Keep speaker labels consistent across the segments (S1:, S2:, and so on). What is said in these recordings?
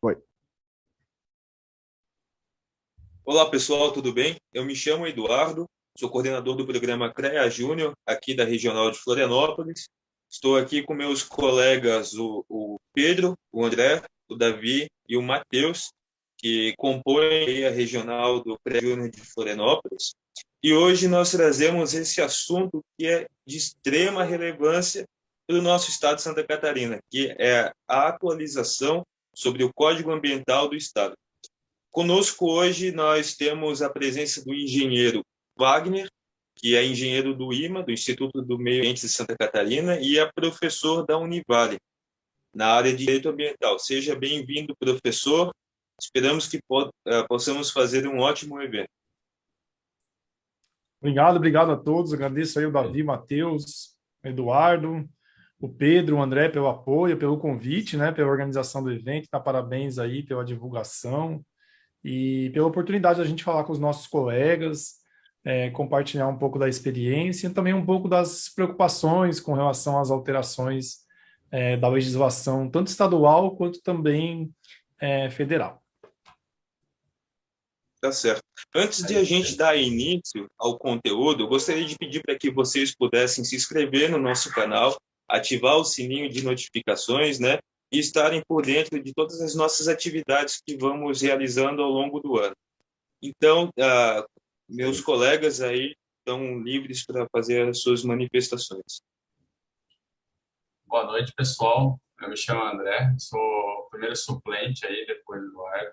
S1: Foi.
S2: Olá pessoal, tudo bem? Eu me chamo Eduardo, sou coordenador do programa CREA Júnior, aqui da Regional de Florianópolis. Estou aqui com meus colegas, o Pedro, o André, o Davi e o Matheus, que compõem a Regional do CREA Júnior de Florianópolis. E hoje nós trazemos esse assunto que é de extrema relevância para o nosso estado de Santa Catarina, que é a atualização sobre o Código Ambiental do Estado. Conosco hoje nós temos a presença do engenheiro Wagner, que é engenheiro do IMA, do Instituto do Meio Ambiente de Santa Catarina, e é professor da Univale, na área de Direito Ambiental. Seja bem-vindo, professor. Esperamos que possamos fazer um ótimo evento.
S1: Obrigado a todos. Agradeço aí o Davi, Matheus, Eduardo, o Pedro, o André pelo apoio, pelo convite, né, pela organização do evento. Tá, parabéns aí pela divulgação e pela oportunidade da gente falar com os nossos colegas, compartilhar um pouco da experiência e também um pouco das preocupações com relação às alterações, da legislação, tanto estadual quanto também federal.
S2: Tá certo. Antes de a gente dar início ao conteúdo, eu gostaria de pedir para que vocês pudessem se inscrever no nosso canal, ativar o sininho de notificações, né? E estarem por dentro de todas as nossas atividades que vamos realizando ao longo do ano. Então, meus colegas aí estão livres para fazer as suas manifestações.
S3: Boa noite, pessoal. Eu me chamo André, sou o primeiro suplente aí, depois do Eduardo.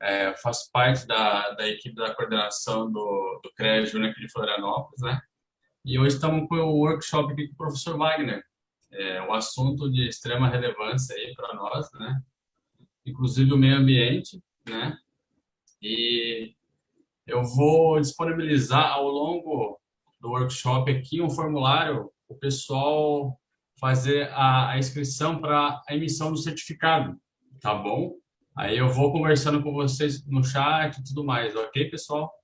S3: Eu faço parte da equipe da coordenação do CREA Júnior aqui de Florianópolis, né? E hoje estamos com o workshop aqui com o professor Wagner. É um assunto de extrema relevância aí para nós, né? Inclusive o meio ambiente, né? E eu vou disponibilizar ao longo do workshop aqui um formulário para o pessoal fazer a inscrição para a emissão do certificado, tá bom? Aí eu vou conversando com vocês no chat e tudo mais, ok, pessoal?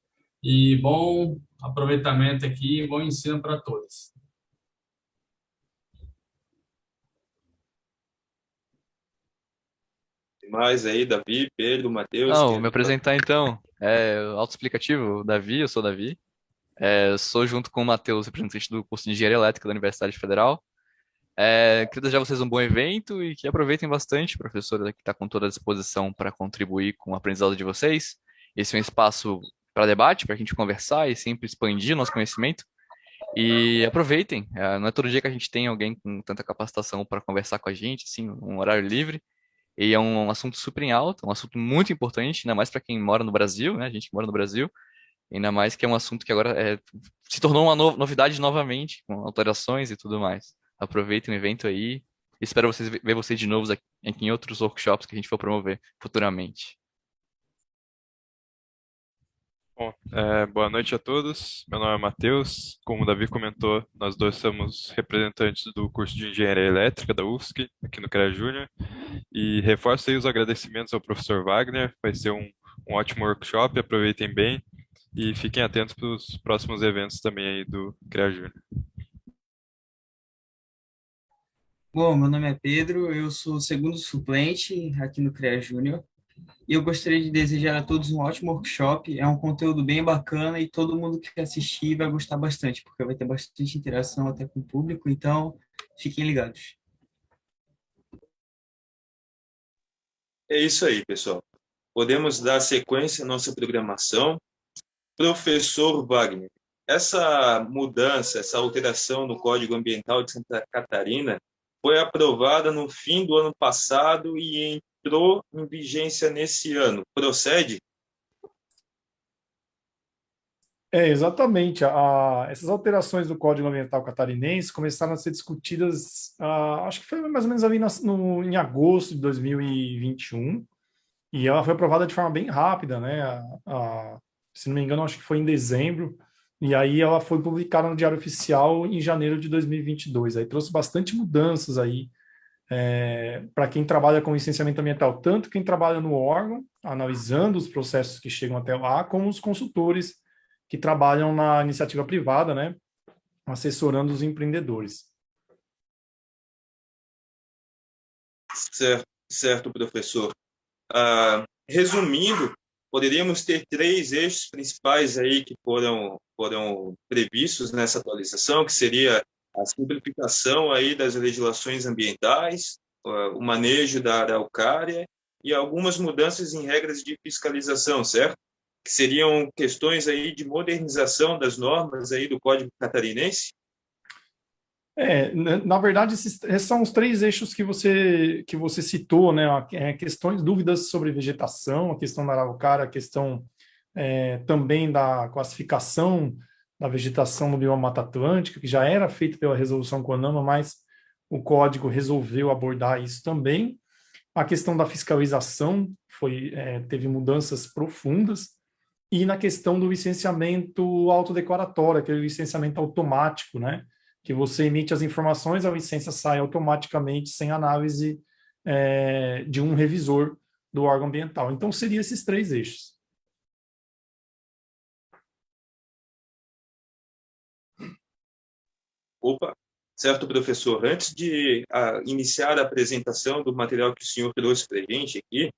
S3: E bom aproveitamento aqui, bom ensino para todos.
S2: Mais aí, Davi, Pedro, Matheus,
S4: Não, me apresentar então. Autoexplicativo, Davi, eu sou Davi. Eu sou junto com o Matheus, representante do curso de Engenharia Elétrica da Universidade Federal. Queria desejar a vocês um bom evento e que aproveitem bastante. A professora que está com toda a disposição para contribuir com o aprendizado de vocês. Esse é um espaço para debate, para a gente conversar e sempre expandir nosso conhecimento. E aproveitem. Não é todo dia que a gente tem alguém com tanta capacitação para conversar com a gente, assim, um horário livre. E é um assunto super em alta, um assunto muito importante, ainda mais para quem mora no Brasil, né? A gente que mora no Brasil, ainda mais que é um assunto que agora se tornou uma novidade novamente, com alterações e tudo mais. Aproveitem o evento aí. Espero ver vocês de novo aqui em outros workshops que a gente for promover futuramente.
S5: Bom, boa noite a todos. Meu nome é Matheus. Como o Davi comentou, nós dois somos representantes do curso de Engenharia Elétrica da UFSC, aqui no CREA Júnior. E reforço aí os agradecimentos ao professor Wagner. Vai ser um ótimo workshop. Aproveitem bem e fiquem atentos para os próximos eventos também aí do CREA Júnior.
S6: Bom, meu nome é Pedro, eu sou o segundo suplente aqui no CREA Júnior e eu gostaria de desejar a todos um ótimo workshop. É um conteúdo bem bacana e todo mundo que assistir vai gostar bastante, porque vai ter bastante interação até com o público, então fiquem ligados.
S2: É isso aí, pessoal. Podemos dar sequência à nossa programação. Professor Wagner, essa mudança, essa alteração no Código Ambiental de Santa Catarina foi aprovada no fim do ano passado e entrou em vigência nesse ano. Procede?
S1: Exatamente. Essas alterações do Código Ambiental Catarinense começaram a ser discutidas, acho que foi mais ou menos ali em agosto de 2021, e ela foi aprovada de forma bem rápida, né? Se não me engano, acho que foi em dezembro, e aí ela foi publicada no Diário Oficial em janeiro de 2022. Aí trouxe bastante mudanças aí, para quem trabalha com licenciamento ambiental, tanto quem trabalha no órgão, analisando os processos que chegam até lá, como os consultores que trabalham na iniciativa privada, né, assessorando os empreendedores.
S2: Certo, certo, professor. Resumindo, poderíamos ter 3 eixos principais aí que foram previstos nessa atualização, que seria a simplificação aí das legislações ambientais, o manejo da araucária e algumas mudanças em regras de fiscalização, certo? Que seriam questões aí de modernização das normas aí do Código Catarinense.
S1: Na verdade, esses são os 3 eixos que você citou, né? Questões, dúvidas sobre vegetação, a questão da araucária, a questão também da classificação da vegetação no bioma Mata Atlântica, que já era feita pela resolução CONAMA, mas o Código resolveu abordar isso também. A questão da fiscalização teve mudanças profundas, e na questão do licenciamento autodeclaratório, aquele licenciamento automático, né? Que você emite as informações, a licença sai automaticamente, sem análise de um revisor do órgão ambiental. Então, seriam esses 3 eixos.
S2: Opa, certo, professor. Antes de iniciar a apresentação do material que o senhor trouxe para a gente aqui,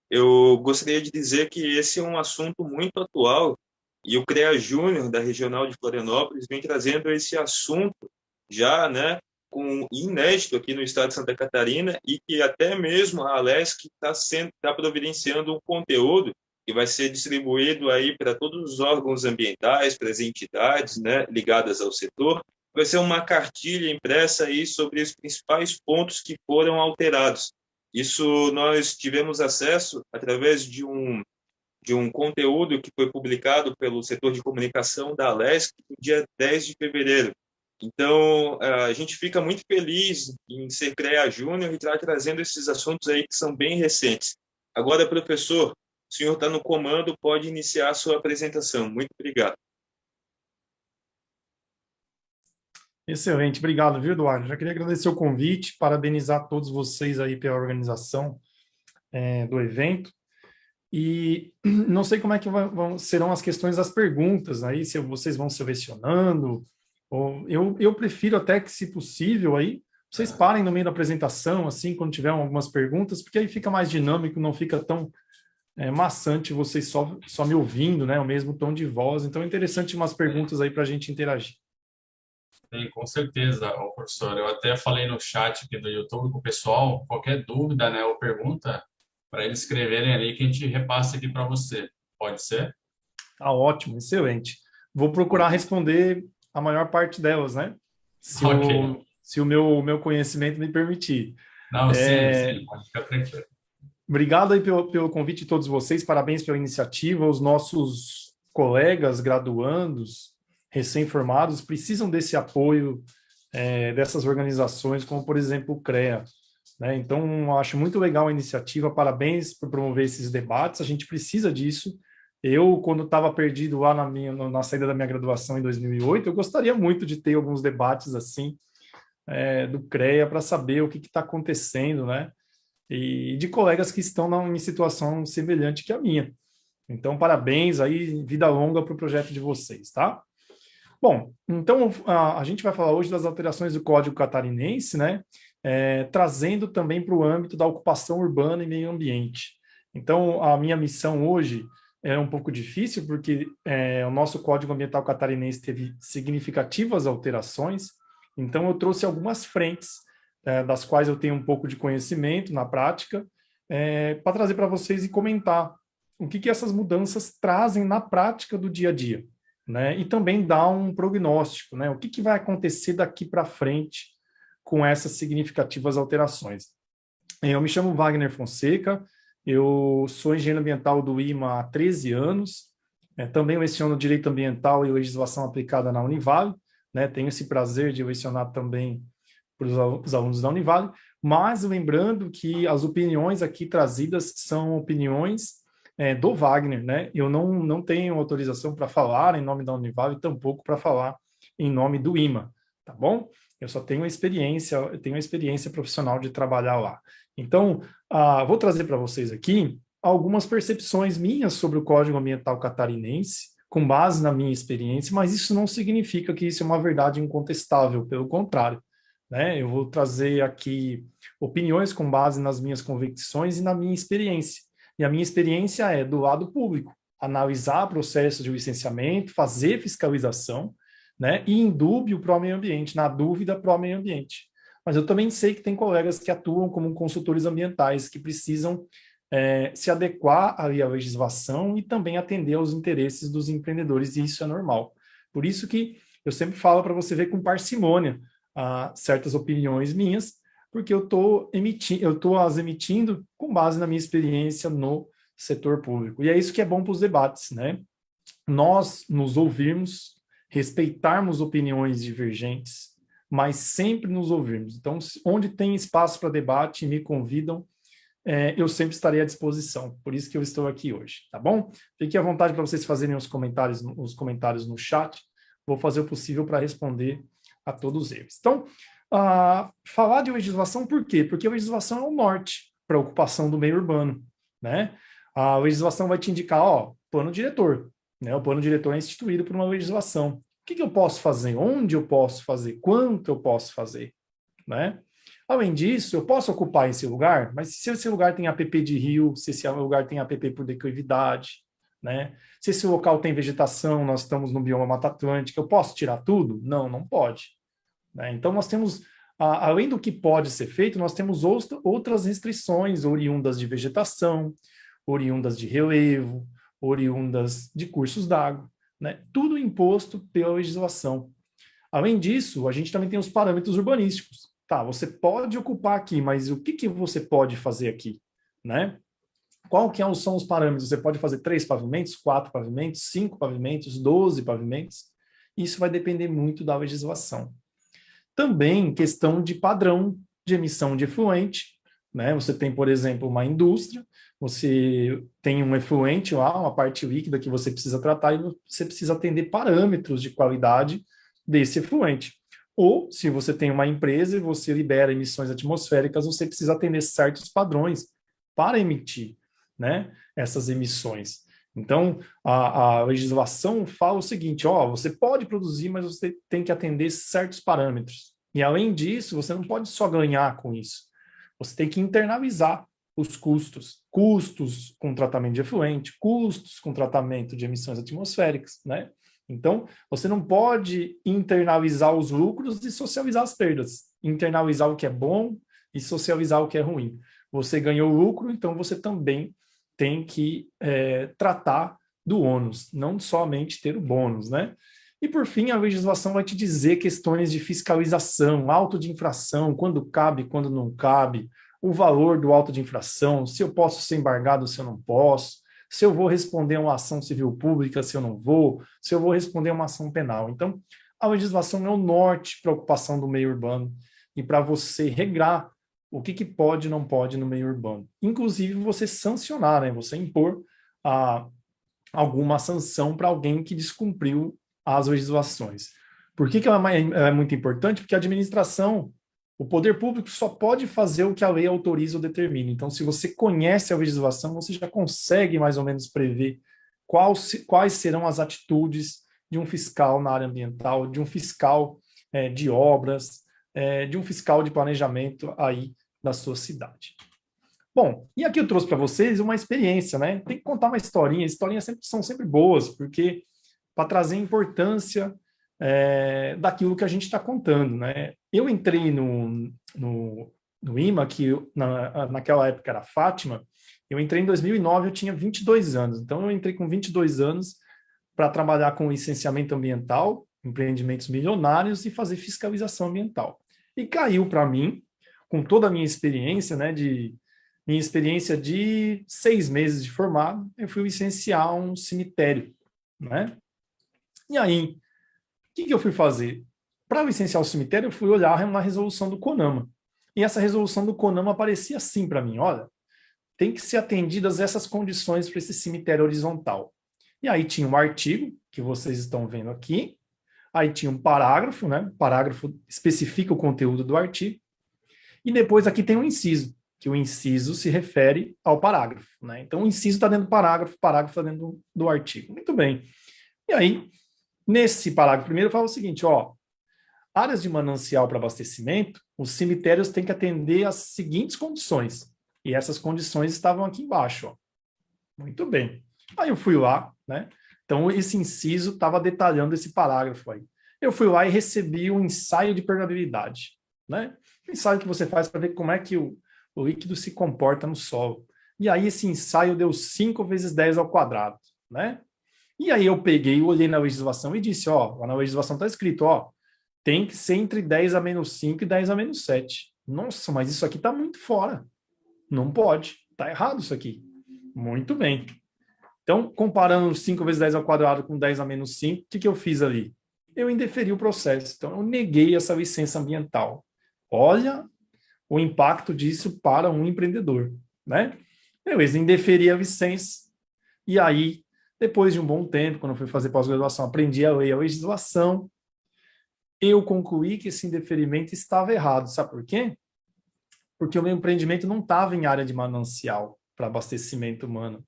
S2: eu gostaria de dizer que esse é um assunto muito atual e o CREA Júnior da Regional de Florianópolis vem trazendo esse assunto já, né, inédito aqui no estado de Santa Catarina, e que até mesmo a Alesc está providenciando um conteúdo que vai ser distribuído aí para todos os órgãos ambientais, para as entidades, né, ligadas ao setor. Vai ser uma cartilha impressa aí sobre os principais pontos que foram alterados. Isso nós tivemos acesso através de um conteúdo que foi publicado pelo setor de comunicação da Alesc no dia 10 de fevereiro. Então, a gente fica muito feliz em ser CREA Júnior e estar trazendo esses assuntos aí que são bem recentes. Agora, professor, o senhor está no comando, pode iniciar a sua apresentação. Muito obrigado.
S1: Excelente, obrigado, viu, Eduardo? Já queria agradecer o convite, parabenizar todos vocês aí pela organização do evento. E não sei como é que serão as questões das perguntas, aí se vocês vão selecionando, ou eu prefiro até que, se possível, aí vocês parem no meio da apresentação, assim, quando tiver algumas perguntas, porque aí fica mais dinâmico, não fica tão maçante vocês só me ouvindo, né, o mesmo tom de voz. Então é interessante umas perguntas aí para a gente interagir.
S3: Sim, com certeza, professor. Eu até falei no chat aqui do YouTube com o pessoal, qualquer dúvida, né, ou pergunta, para eles escreverem ali que a gente repassa aqui para você. Pode ser?
S1: Tá ótimo, excelente. Vou procurar responder a maior parte delas, né? Se o meu conhecimento me permitir.
S3: Não, sim, pode ficar tranquilo.
S1: Obrigado aí pelo convite de todos vocês, parabéns pela iniciativa. Os nossos colegas graduandos, recém-formados, precisam desse apoio dessas organizações, como, por exemplo, o CREA. Né? Então, acho muito legal a iniciativa, parabéns por promover esses debates, a gente precisa disso. Eu, quando estava perdido lá na saída da minha graduação em 2008, eu gostaria muito de ter alguns debates assim, do CREA, para saber o que está acontecendo, né? E de colegas que estão em situação semelhante que a minha. Então, parabéns aí, vida longa para o projeto de vocês, tá? Bom, então a gente vai falar hoje das alterações do Código Catarinense, né? Trazendo também para o âmbito da ocupação urbana e meio ambiente. Então, a minha missão hoje é um pouco difícil, porque o nosso Código Ambiental Catarinense teve significativas alterações, então eu trouxe algumas frentes, das quais eu tenho um pouco de conhecimento na prática, para trazer para vocês e comentar o que essas mudanças trazem na prática do dia a dia, né? E também dar um prognóstico, né? O que vai acontecer daqui para frente com essas significativas alterações. Eu me chamo Wagner Fonseca, eu sou engenheiro ambiental do IMA há 13 anos, também leciono Direito Ambiental e Legislação Aplicada na Univale, né? Tenho esse prazer de lecionar também para os alunos da Univale, mas lembrando que as opiniões aqui trazidas são opiniões do Wagner, né? Eu não tenho autorização para falar em nome da Univale, tampouco para falar em nome do IMA, tá bom? Eu só tenho eu tenho a experiência profissional de trabalhar lá. Então, vou trazer para vocês aqui algumas percepções minhas sobre o Código Ambiental Catarinense, com base na minha experiência, mas isso não significa que isso é uma verdade incontestável, pelo contrário. né? Eu vou trazer aqui opiniões com base nas minhas convicções e na minha experiência. E a minha experiência é do lado público, analisar processos de licenciamento, fazer fiscalização, né? E em dúvida para o meio ambiente, na dúvida para o meio ambiente. Mas eu também sei que tem colegas que atuam como consultores ambientais, que precisam se adequar ali à legislação e também atender aos interesses dos empreendedores, e isso é normal. Por isso que eu sempre falo para você ver com parcimônia certas opiniões minhas, porque eu estou as emitindo com base na minha experiência no setor público. E é isso que é bom para os debates, né? Nós nos ouvirmos, respeitarmos opiniões divergentes, mas sempre nos ouvirmos. Então, onde tem espaço para debate e me convidam, eu sempre estarei à disposição. Por isso que eu estou aqui hoje, tá bom? Fique à vontade para vocês fazerem os comentários no chat. Vou fazer o possível para responder a todos eles. Então, falar de legislação por quê? Porque a legislação é o norte para a ocupação do meio urbano, né? A legislação vai te indicar, plano diretor, né? O plano diretor é instituído por uma legislação. O que eu posso fazer? Onde eu posso fazer? Quanto eu posso fazer? Né? Além disso, eu posso ocupar esse lugar, mas se esse lugar tem APP de rio, se esse lugar tem APP por declividade, né? Se esse local tem vegetação, nós estamos no bioma Mata Atlântica, eu posso tirar tudo? Não, não pode. Né? Então, nós temos, além do que pode ser feito, nós temos outras restrições oriundas de vegetação, oriundas de relevo, oriundas de cursos d'água, né? Tudo imposto pela legislação. Além disso, a gente também tem os parâmetros urbanísticos. Tá, você pode ocupar aqui, mas o que você pode fazer aqui, né? Qual que são os parâmetros? Você pode fazer 3 pavimentos, 4 pavimentos, 5 pavimentos, 12 pavimentos? Isso vai depender muito da legislação. Também questão de padrão de emissão de efluente, né? Você tem, por exemplo, uma indústria, você tem um efluente lá, uma parte líquida que você precisa tratar e você precisa atender parâmetros de qualidade desse efluente. Ou, se você tem uma empresa e você libera emissões atmosféricas, você precisa atender certos padrões para emitir, né, essas emissões. Então, a legislação fala o seguinte, você pode produzir, mas você tem que atender certos parâmetros. E, além disso, você não pode só ganhar com isso. Você tem que internalizar os custos. Custos com tratamento de efluente, custos com tratamento de emissões atmosféricas, né? Então, você não pode internalizar os lucros e socializar as perdas. Internalizar o que é bom e socializar o que é ruim. Você ganhou lucro, então você também tem que tratar do ônus, não somente ter o bônus, né? E, por fim, a legislação vai te dizer questões de fiscalização, auto de infração, quando cabe, quando não cabe, o valor do auto de infração, se eu posso ser embargado, se eu não posso, se eu vou responder a uma ação civil pública, se eu não vou, se eu vou responder a uma ação penal. Então, a legislação é o norte para a ocupação do meio urbano e para você regrar o que pode e não pode no meio urbano. Inclusive, você sancionar, né? Você impor alguma sanção para alguém que descumpriu as legislações. Por que ela é muito importante? Porque a administração, o poder público só pode fazer o que a lei autoriza ou determina. Então, se você conhece a legislação, você já consegue mais ou menos prever quais serão as atitudes de um fiscal na área ambiental, de um fiscal de obras, de um fiscal de planejamento aí da sua cidade. Bom, e aqui eu trouxe para vocês uma experiência, né? Tem que contar uma historinha. Historinhas são sempre boas, porque para trazer importância daquilo que a gente está contando, né? Eu entrei no IMA, que naquela época era Fátima, eu entrei em 2009, eu tinha 22 anos, então eu entrei com 22 anos para trabalhar com licenciamento ambiental, empreendimentos milionários e fazer fiscalização ambiental. E caiu para mim, com toda a minha experiência, né, minha experiência de 6 meses de formado, eu fui licenciar um cemitério, né? E aí, o que eu fui fazer? Para licenciar o cemitério, eu fui olhar uma resolução do CONAMA. E essa resolução do CONAMA aparecia assim para mim, olha, tem que ser atendidas essas condições para esse cemitério horizontal. E aí tinha um artigo, que vocês estão vendo aqui, aí tinha um parágrafo, né? O parágrafo especifica o conteúdo do artigo, e depois aqui tem um inciso, que o inciso se refere ao parágrafo, né? Então o inciso está dentro do parágrafo, o parágrafo está dentro do artigo. Muito bem. E aí, nesse parágrafo primeiro, fala o seguinte, áreas de manancial para abastecimento, os cemitérios têm que atender às seguintes condições. E essas condições estavam aqui embaixo. Ó. Muito bem. Aí eu fui lá, né? Então, esse inciso estava detalhando esse parágrafo aí. Eu fui lá e recebi um ensaio de permeabilidade, né? Um ensaio que você faz para ver como é que o líquido se comporta no solo. E aí esse ensaio deu 5 vezes 10 ao quadrado, né? E aí eu peguei, olhei na legislação e disse, ó, lá na legislação está escrito, ó, tem que ser entre 10 a menos 5 e 10 a menos 7. Nossa, mas isso aqui está muito fora. Não pode. Está errado isso aqui. Muito bem. Então, comparando 5 vezes 10 ao quadrado com 10 a menos 5, o que eu fiz ali? Eu indeferi o processo. Então, eu neguei essa licença ambiental. Olha o impacto disso para um empreendedor, né? Eu indeferi a licença. E aí, depois de um bom tempo, quando eu fui fazer pós-graduação, aprendi a ler a legislação, eu concluí que esse indeferimento estava errado. Sabe por quê? Porque o meu empreendimento não estava em área de manancial para abastecimento humano.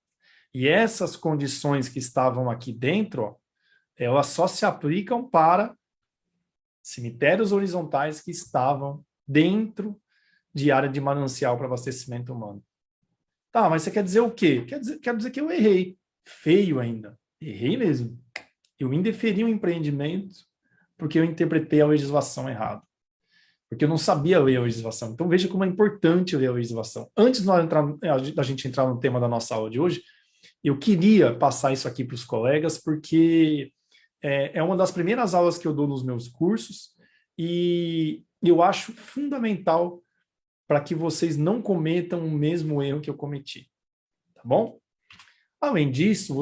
S1: E essas condições que estavam aqui dentro, ó, elas só se aplicam para cemitérios horizontais que estavam dentro de área de manancial para abastecimento humano. Tá, mas você quer dizer o quê? Quer dizer que eu errei. Feio ainda. Errei mesmo. Eu indeferi um empreendimento porque eu interpretei a legislação errado. Porque eu não sabia ler a legislação. Então veja como é importante ler a legislação. Antes de da gente entrar no tema da nossa aula de hoje, eu queria passar isso aqui para os colegas, porque é uma das primeiras aulas que eu dou nos meus cursos e eu acho fundamental para que vocês não cometam o mesmo erro que eu cometi. Tá bom? Além disso,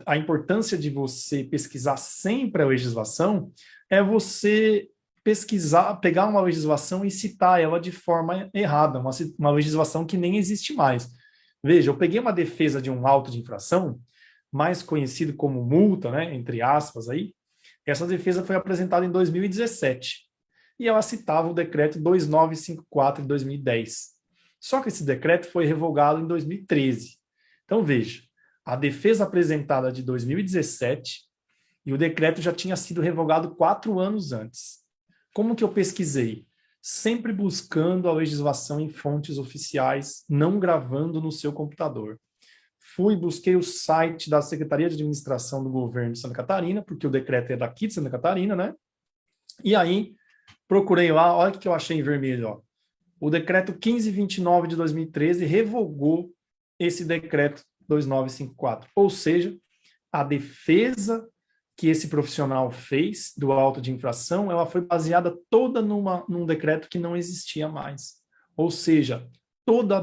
S1: a importância de você pesquisar sempre a legislação é você pesquisar, pegar uma legislação e citar ela de forma errada, uma legislação que nem existe mais. Veja, eu peguei uma defesa de um auto de infração, mais conhecido como multa, né, entre aspas aí. Essa defesa foi apresentada em 2017 e ela citava o decreto 2954 de 2010. Só que esse decreto foi revogado em 2013. Então veja, a defesa apresentada de 2017 e o decreto já tinha sido revogado 4 anos antes. Como que eu pesquisei? Sempre buscando a legislação em fontes oficiais, não gravando no seu computador. Busquei o site da Secretaria de Administração do Governo de Santa Catarina, porque o decreto é daqui de Santa Catarina, né? E aí, procurei lá, olha o que eu achei em vermelho, ó. O decreto 1529 de 2013 revogou esse decreto 2954. Ou seja, a defesa que esse profissional fez do auto de infração, ela foi baseada toda num decreto que não existia mais. Ou seja, toda a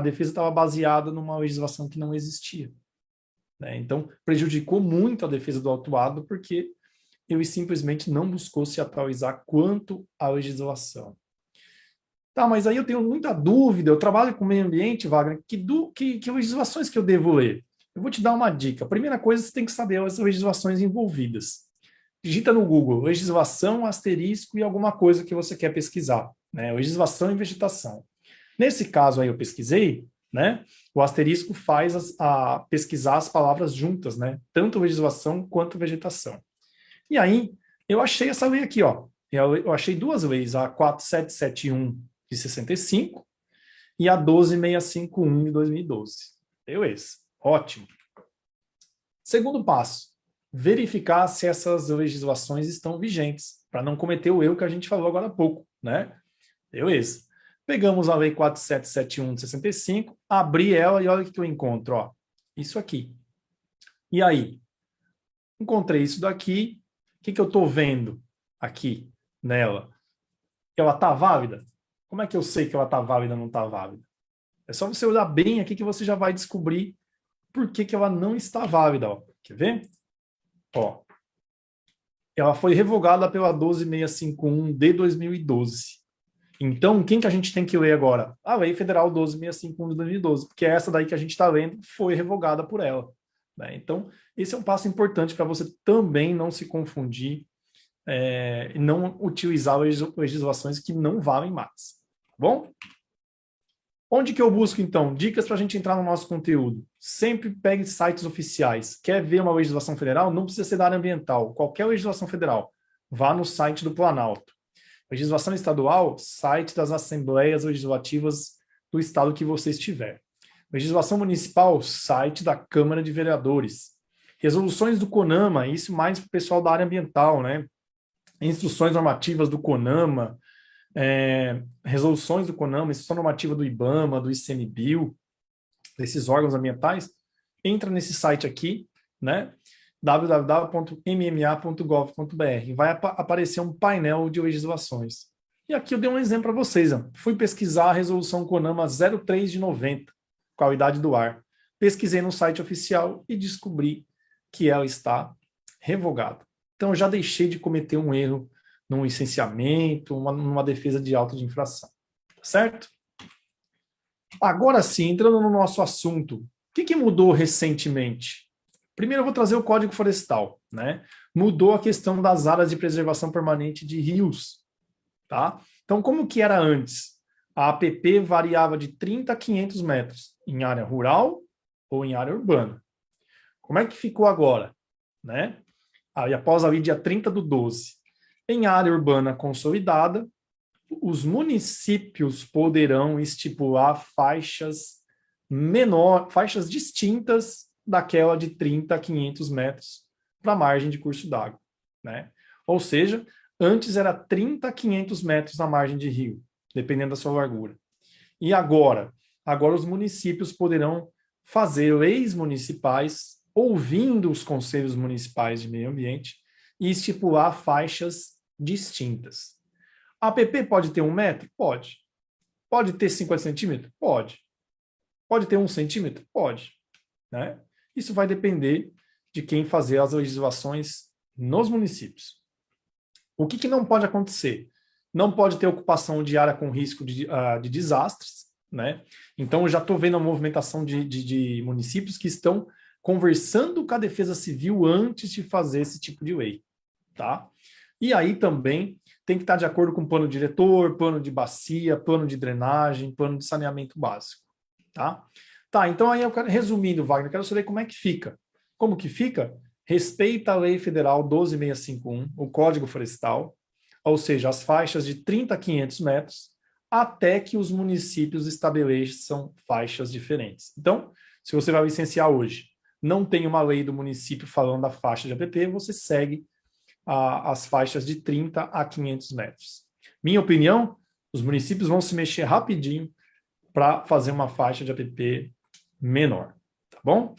S1: defesa estava baseada numa legislação que não existia. Né? Então, prejudicou muito a defesa do autuado, porque ele simplesmente não buscou se atualizar quanto à legislação. Tá, mas aí eu tenho muita dúvida, eu trabalho com meio ambiente, Wagner, que legislações que eu devo ler? Eu vou te dar uma dica. A primeira coisa, você tem que saber as legislações envolvidas. Digita no Google, legislação, asterisco e alguma coisa que você quer pesquisar. Né? Legislação e vegetação. Nesse caso aí eu pesquisei, né? O asterisco faz pesquisar as palavras juntas, né? Tanto legislação quanto vegetação. E aí, eu achei essa lei aqui, ó. Eu achei 2 leis, a 4771 de 65 e a 12651 de 2012. Beleza. Ótimo. Segundo passo, verificar se essas legislações estão vigentes, para não cometer o erro que a gente falou agora há pouco, né? Beleza. Pegamos a lei 4771 de 65, abri ela e olha o que eu encontro, ó. Isso aqui. E aí? Encontrei isso daqui. O que eu estou vendo aqui nela? Ela está válida? Como é que eu sei que ela está válida ou não está válida? É só você olhar bem aqui que você já vai descobrir por que ela não está válida. Ó. Quer ver? Ó. Ela foi revogada pela 12651 de 2012. Então, quem que a gente tem que ler agora? A Lei Federal 12651 de 2012, porque essa daí que a gente está lendo foi revogada por ela. Né? Então, esse é um passo importante para você também não se confundir e não utilizar legislações que não valem mais. Tá bom? Onde que eu busco, então? Dicas para a gente entrar no nosso conteúdo. Sempre pegue sites oficiais. Quer ver uma legislação federal? Não precisa ser da área ambiental. Qualquer legislação federal. vá no site do Planalto. Legislação estadual, site das assembleias legislativas do estado que você estiver. Legislação municipal, site da Câmara de Vereadores. Resoluções do CONAMA, isso mais para o pessoal da área ambiental, né? Instruções normativas do CONAMA, resoluções do CONAMA, instrução normativa do IBAMA, do ICMBio, desses órgãos ambientais, entra nesse site aqui, né? www.mma.gov.br. Vai aparecer um painel de legislações. E aqui eu dei um exemplo para vocês. Ó. Fui pesquisar a resolução CONAMA 03 de 90, qualidade do ar. Pesquisei no site oficial e descobri que ela está revogada. Então, eu já deixei de cometer um erro num licenciamento, numa defesa de auto de infração. Certo? Agora sim, entrando no nosso assunto, o que mudou recentemente? Primeiro eu vou trazer o Código Florestal, né? Mudou a questão das áreas de preservação permanente de rios, tá? Então, como que era antes? A APP variava de 30 a 500 metros em área rural ou em área urbana. Como é que ficou agora, né? Aí, após ali, dia 30/12, em área urbana consolidada, os municípios poderão estipular faixas distintas daquela de 30 a 500 metros para a margem de curso d'água, né? Ou seja, antes era 30 a 500 metros na margem de rio, dependendo da sua largura. E agora os municípios poderão fazer leis municipais, ouvindo os conselhos municipais de meio ambiente, e estipular faixas distintas. A APP pode ter 1 metro? Pode. Pode ter 50 centímetros? Pode. Pode ter 1 centímetro? Pode. Né? Isso vai depender de quem fazer as legislações nos municípios. O que não pode acontecer? Não pode ter ocupação de área com risco de desastres, né? Então, eu já estou vendo a movimentação de municípios que estão conversando com a Defesa Civil antes de fazer esse tipo de lei, tá? E aí também tem que estar de acordo com o plano diretor, plano de bacia, plano de drenagem, plano de saneamento básico, tá? Tá, então aí eu quero, resumindo, Wagner, eu quero saber como é que fica. Como que fica? Respeita a Lei Federal 12.651, o Código Florestal, ou seja, as faixas de 30 a 500 metros, até que os municípios estabeleçam faixas diferentes. Então, se você vai licenciar hoje, não tem uma lei do município falando da faixa de APP, você segue as faixas de 30 a 500 metros. Minha opinião, os municípios vão se mexer rapidinho para fazer uma faixa de APP menor, tá bom?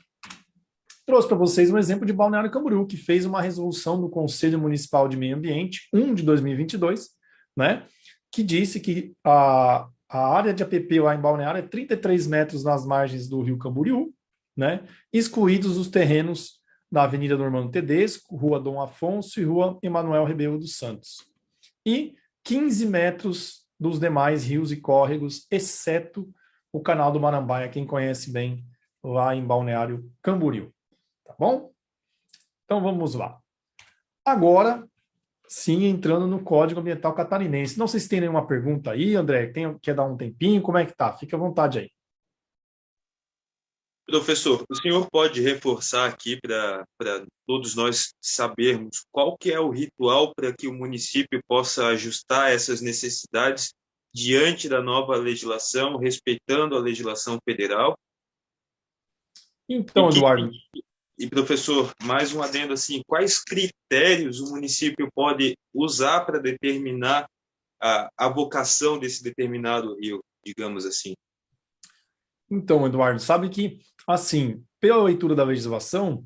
S1: Trouxe para vocês um exemplo de Balneário Camboriú, que fez uma resolução do Conselho Municipal de Meio Ambiente, 1 de 2022, né, que disse que a área de APP lá em Balneário é 33 metros nas margens do rio Camboriú, né, excluídos os terrenos da Avenida Normando Tedesco, Rua Dom Afonso e Rua Emanuel Rebelo dos Santos. E 15 metros dos demais rios e córregos, exceto o Canal do Marambaia, quem conhece bem lá em Balneário Camboriú. Tá bom? Então vamos lá. Agora, sim, entrando no Código Ambiental Catarinense. Não sei se tem nenhuma pergunta aí, André. Quer dar um tempinho? Como é que tá? Fique à vontade aí.
S2: Professor, o senhor pode reforçar aqui para todos nós sabermos qual que é o ritual para que o município possa ajustar essas necessidades diante da nova legislação, respeitando a legislação federal?
S1: Então, Eduardo.
S2: E, professor, mais um adendo assim, quais critérios o município pode usar para determinar a vocação desse determinado rio, digamos assim?
S1: Então, Eduardo, sabe que, assim, pela leitura da legislação,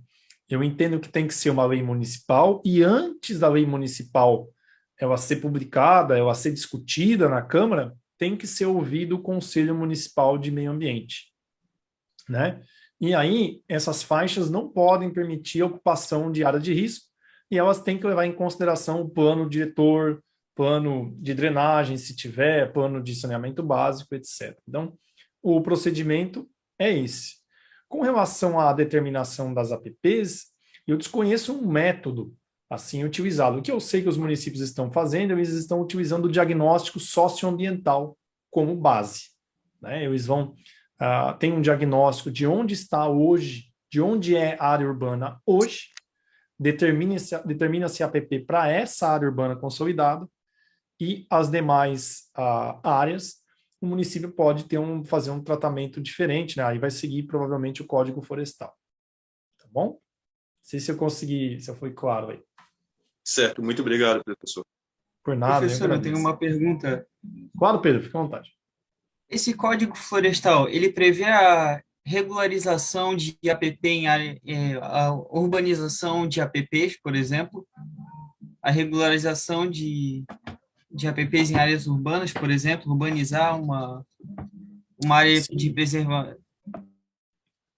S1: eu entendo que tem que ser uma lei municipal e antes da lei municipal ela ser publicada, ela ser discutida na Câmara, tem que ser ouvido o Conselho Municipal de Meio Ambiente, né? E aí, essas faixas não podem permitir a ocupação de área de risco e elas têm que levar em consideração o plano diretor, plano de drenagem, se tiver, plano de saneamento básico, etc. Então, o procedimento é esse. Com relação à determinação das APPs, eu desconheço um método assim utilizado. O que eu sei que os municípios estão fazendo, eles estão utilizando o diagnóstico socioambiental como base, né? Eles vão tem um diagnóstico de onde está hoje, de onde é a área urbana hoje, determina-se APP para essa área urbana consolidada e as demais áreas, o município pode fazer um tratamento diferente, né? Aí vai seguir provavelmente o Código Florestal. Tá bom? Não sei se eu consegui, se eu fui claro aí.
S2: Certo, muito obrigado, professor.
S1: Por nada,
S6: Professor, eu tenho uma pergunta.
S1: Claro, Pedro, fica à vontade.
S6: Esse Código Florestal, ele prevê a regularização de APP em área, a urbanização de APPs, por exemplo, a regularização de APPs em áreas urbanas, por exemplo, urbanizar uma área de preservação.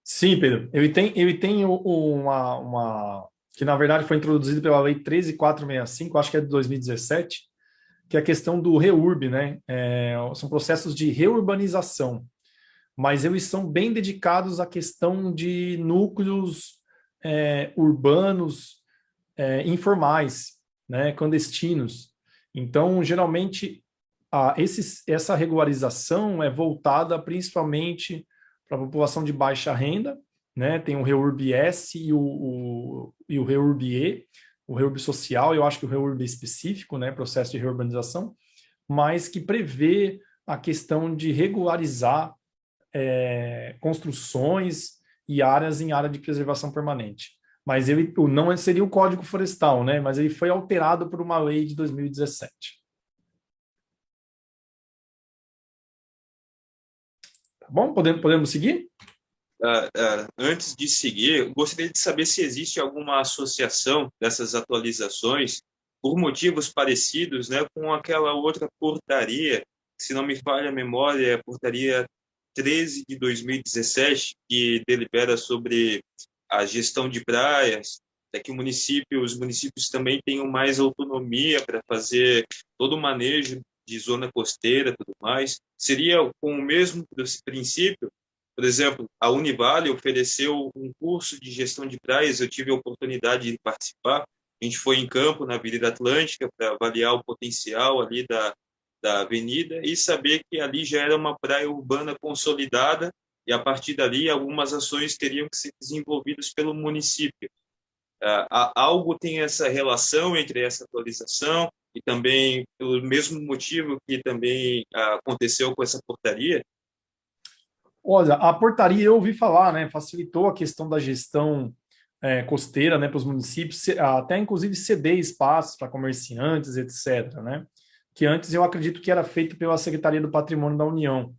S1: Sim, Pedro. Ele tem uma que, na verdade, foi introduzido pela Lei 13.465, acho que é de 2017, que é a questão do REURB, né? São processos de reurbanização, mas eles são bem dedicados à questão de núcleos urbanos informais, né? Clandestinos. Então, geralmente, essa regularização é voltada principalmente para a população de baixa renda, né? Tem o REURB-S e o REURB-E, o REURB social, eu acho que o REURB específico, né? Processo de reurbanização, mas que prevê a questão de regularizar construções e áreas em área de preservação permanente. Mas ele não seria o Código Florestal, né? Mas ele foi alterado por uma lei de 2017. Tá bom? Podemos seguir?
S2: Antes de seguir, eu gostaria de saber se existe alguma associação dessas atualizações por motivos parecidos, né, com aquela outra portaria, se não me falha a memória, é a portaria 13 de 2017, que delibera sobre a gestão de praias, que os municípios também tenham mais autonomia para fazer todo o manejo de zona costeira e tudo mais. Seria com o mesmo princípio? Por exemplo, a Univale ofereceu um curso de gestão de praias, eu tive a oportunidade de participar. A gente foi em campo na Avenida Atlântica para avaliar o potencial ali da avenida e saber que ali já era uma praia urbana consolidada e, a partir dali, algumas ações teriam que ser desenvolvidas pelo município. Algo tem essa relação entre essa atualização e também pelo mesmo motivo que também aconteceu com essa portaria?
S1: Olha, a portaria eu ouvi falar, né? Facilitou a questão da gestão costeira, né, para os municípios, até inclusive ceder espaços para comerciantes, etc., né? Que antes eu acredito que era feito pela Secretaria do Patrimônio da União.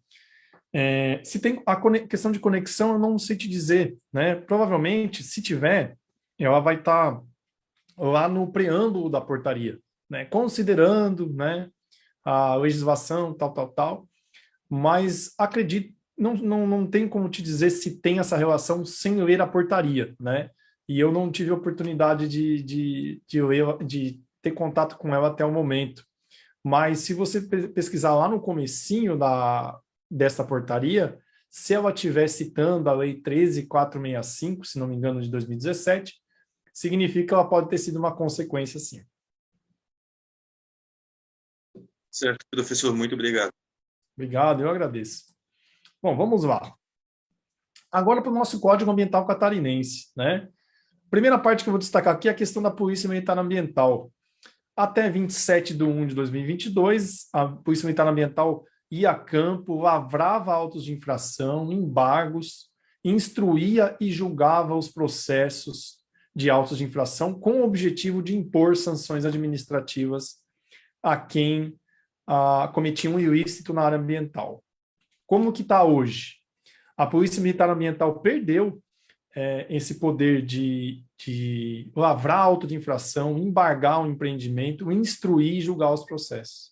S1: Se tem a questão de conexão, eu não sei te dizer, né? Provavelmente, se tiver, ela vai estar lá no preâmbulo da portaria, né? Considerando, né, a legislação, tal, mas acredito, não tem como te dizer se tem essa relação sem ler a portaria, né? E eu não tive a oportunidade de ter contato com ela até o momento. Mas se você pesquisar lá no comecinho dessa portaria, se ela estiver citando a Lei 13.465, se não me engano, de 2017, significa que ela pode ter sido uma consequência, sim.
S2: Certo, professor, muito obrigado.
S1: Obrigado, eu agradeço. Bom, vamos lá. Agora para o nosso Código Ambiental Catarinense, né? Primeira parte que eu vou destacar aqui é a questão da Polícia Militar Ambiental. Até 27/1 de 2022, a Polícia Militar Ambiental ia a campo, lavrava autos de infração, embargos, instruía e julgava os processos de autos de infração com o objetivo de impor sanções administrativas a quem cometia um ilícito na área ambiental. Como que está hoje? A Polícia Militar Ambiental perdeu esse poder de lavrar auto de infração, embargar um empreendimento, instruir e julgar os processos.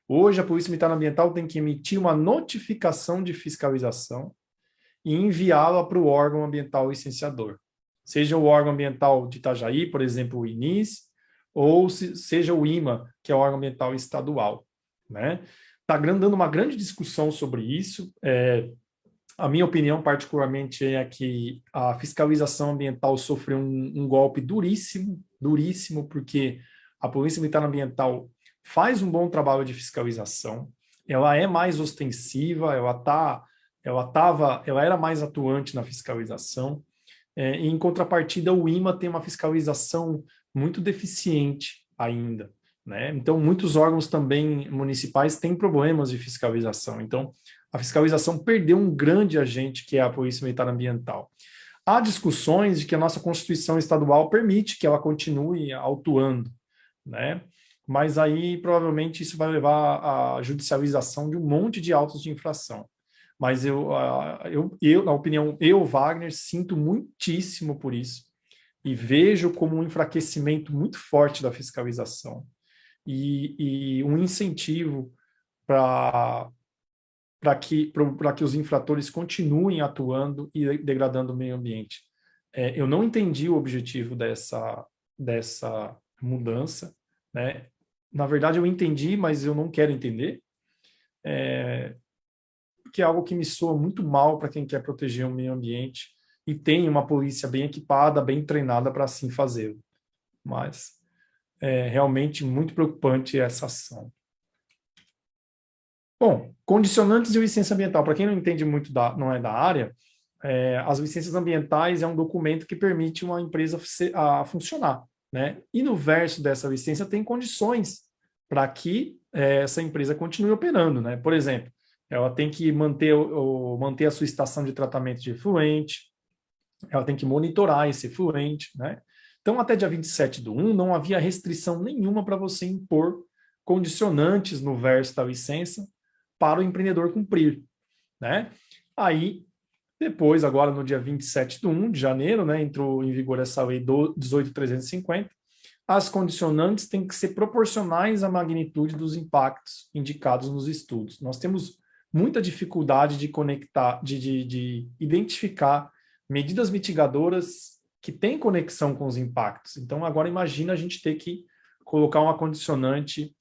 S1: Hoje, a Polícia Militar Ambiental tem que emitir uma notificação de fiscalização e enviá-la para o órgão ambiental licenciador. Seja o órgão ambiental de Itajaí, por exemplo, o INIS, ou seja o IMA, que é o órgão ambiental estadual, né? Está dando uma grande discussão sobre isso. A minha opinião, particularmente, é que a fiscalização ambiental sofreu um golpe duríssimo, porque a Polícia Militar Ambiental faz um bom trabalho de fiscalização, ela é mais ostensiva, ela era mais atuante na fiscalização, Em contrapartida, o IMA tem uma fiscalização muito deficiente ainda, né? Então, muitos órgãos também municipais têm problemas de fiscalização. Então, a fiscalização perdeu um grande agente, que é a Polícia Militar Ambiental. Há discussões de que a nossa Constituição estadual permite que ela continue autuando, né? Mas aí, provavelmente, isso vai levar à judicialização de um monte de autos de infração. Mas na opinião, Wagner, sinto muitíssimo por isso e vejo como um enfraquecimento muito forte da fiscalização e um incentivo para que os infratores continuem atuando e degradando o meio ambiente. Eu não entendi o objetivo dessa mudança, né? Na verdade, eu entendi, mas eu não quero entender, porque é algo que me soa muito mal para quem quer proteger o meio ambiente e tem uma polícia bem equipada, bem treinada para assim fazê-lo. Mas é realmente muito preocupante essa ação. Bom, condicionantes de licença ambiental. Para quem não entende muito, não é da área, as licenças ambientais é um documento que permite uma empresa a funcionar, né? E no verso dessa licença tem condições para que essa empresa continue operando, né? Por exemplo, ela tem que manter a sua estação de tratamento de efluente, ela tem que monitorar esse efluente, né? Então, até dia 27/1, não havia restrição nenhuma para você impor condicionantes no verso da licença para o empreendedor cumprir, né? Aí, depois, agora no dia 27/1 de janeiro, né, entrou em vigor essa lei 18.350, as condicionantes têm que ser proporcionais à magnitude dos impactos indicados nos estudos. Nós temos muita dificuldade de conectar, de identificar medidas mitigadoras que têm conexão com os impactos. Então, agora imagina a gente ter que colocar uma condicionante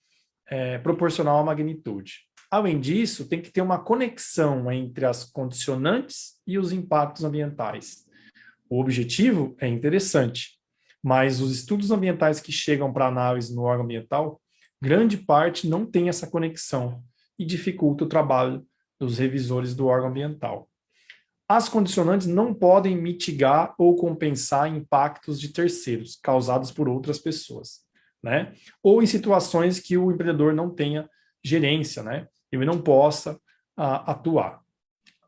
S1: proporcional à magnitude. Além disso, tem que ter uma conexão entre as condicionantes e os impactos ambientais. O objetivo é interessante, mas os estudos ambientais que chegam para análise no órgão ambiental, grande parte não tem essa conexão e dificulta o trabalho dos revisores do órgão ambiental. As condicionantes não podem mitigar ou compensar impactos de terceiros causados por outras pessoas, né? Ou em situações que o empreendedor não tenha gerência, né? Ele não possa atuar.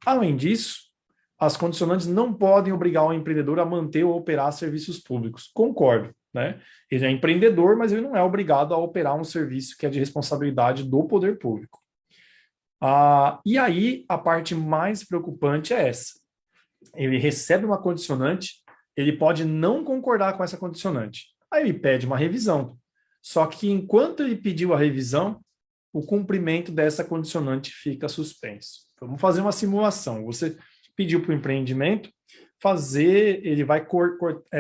S1: Além disso, as condicionantes não podem obrigar o empreendedor a manter ou operar serviços públicos. Concordo, né? Ele é empreendedor, mas ele não é obrigado a operar um serviço que é de responsabilidade do poder público. E aí, a parte mais preocupante é essa. Ele recebe uma condicionante, ele pode não concordar com essa condicionante. Aí ele pede uma revisão. Só que enquanto ele pediu a revisão, o cumprimento dessa condicionante fica suspenso. Vamos fazer uma simulação. Você pediu para o empreendimento ele vai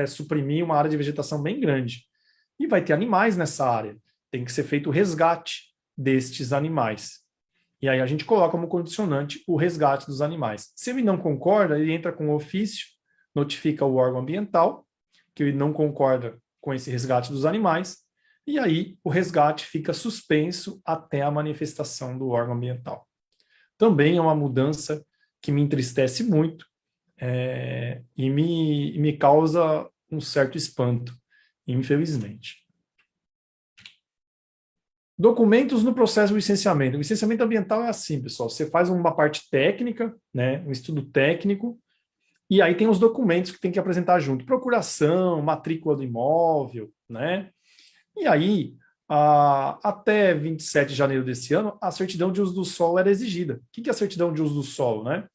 S1: suprimir uma área de vegetação bem grande. E vai ter animais nessa área. Tem que ser feito o resgate destes animais. E aí a gente coloca como condicionante o resgate dos animais. Se ele não concorda, ele entra com ofício, notifica o órgão ambiental, que ele não concorda com esse resgate dos animais, e aí o resgate fica suspenso até a manifestação do órgão ambiental. Também é uma mudança que me entristece muito e me causa um certo espanto, infelizmente. Documentos no processo de licenciamento. O licenciamento ambiental é assim, pessoal. Você faz uma parte técnica, né, um estudo técnico, e aí tem os documentos que tem que apresentar junto. Procuração, matrícula do imóvel, né? E aí, até 27 de janeiro desse ano, a certidão de uso do solo era exigida. O que é a certidão de uso do solo, né?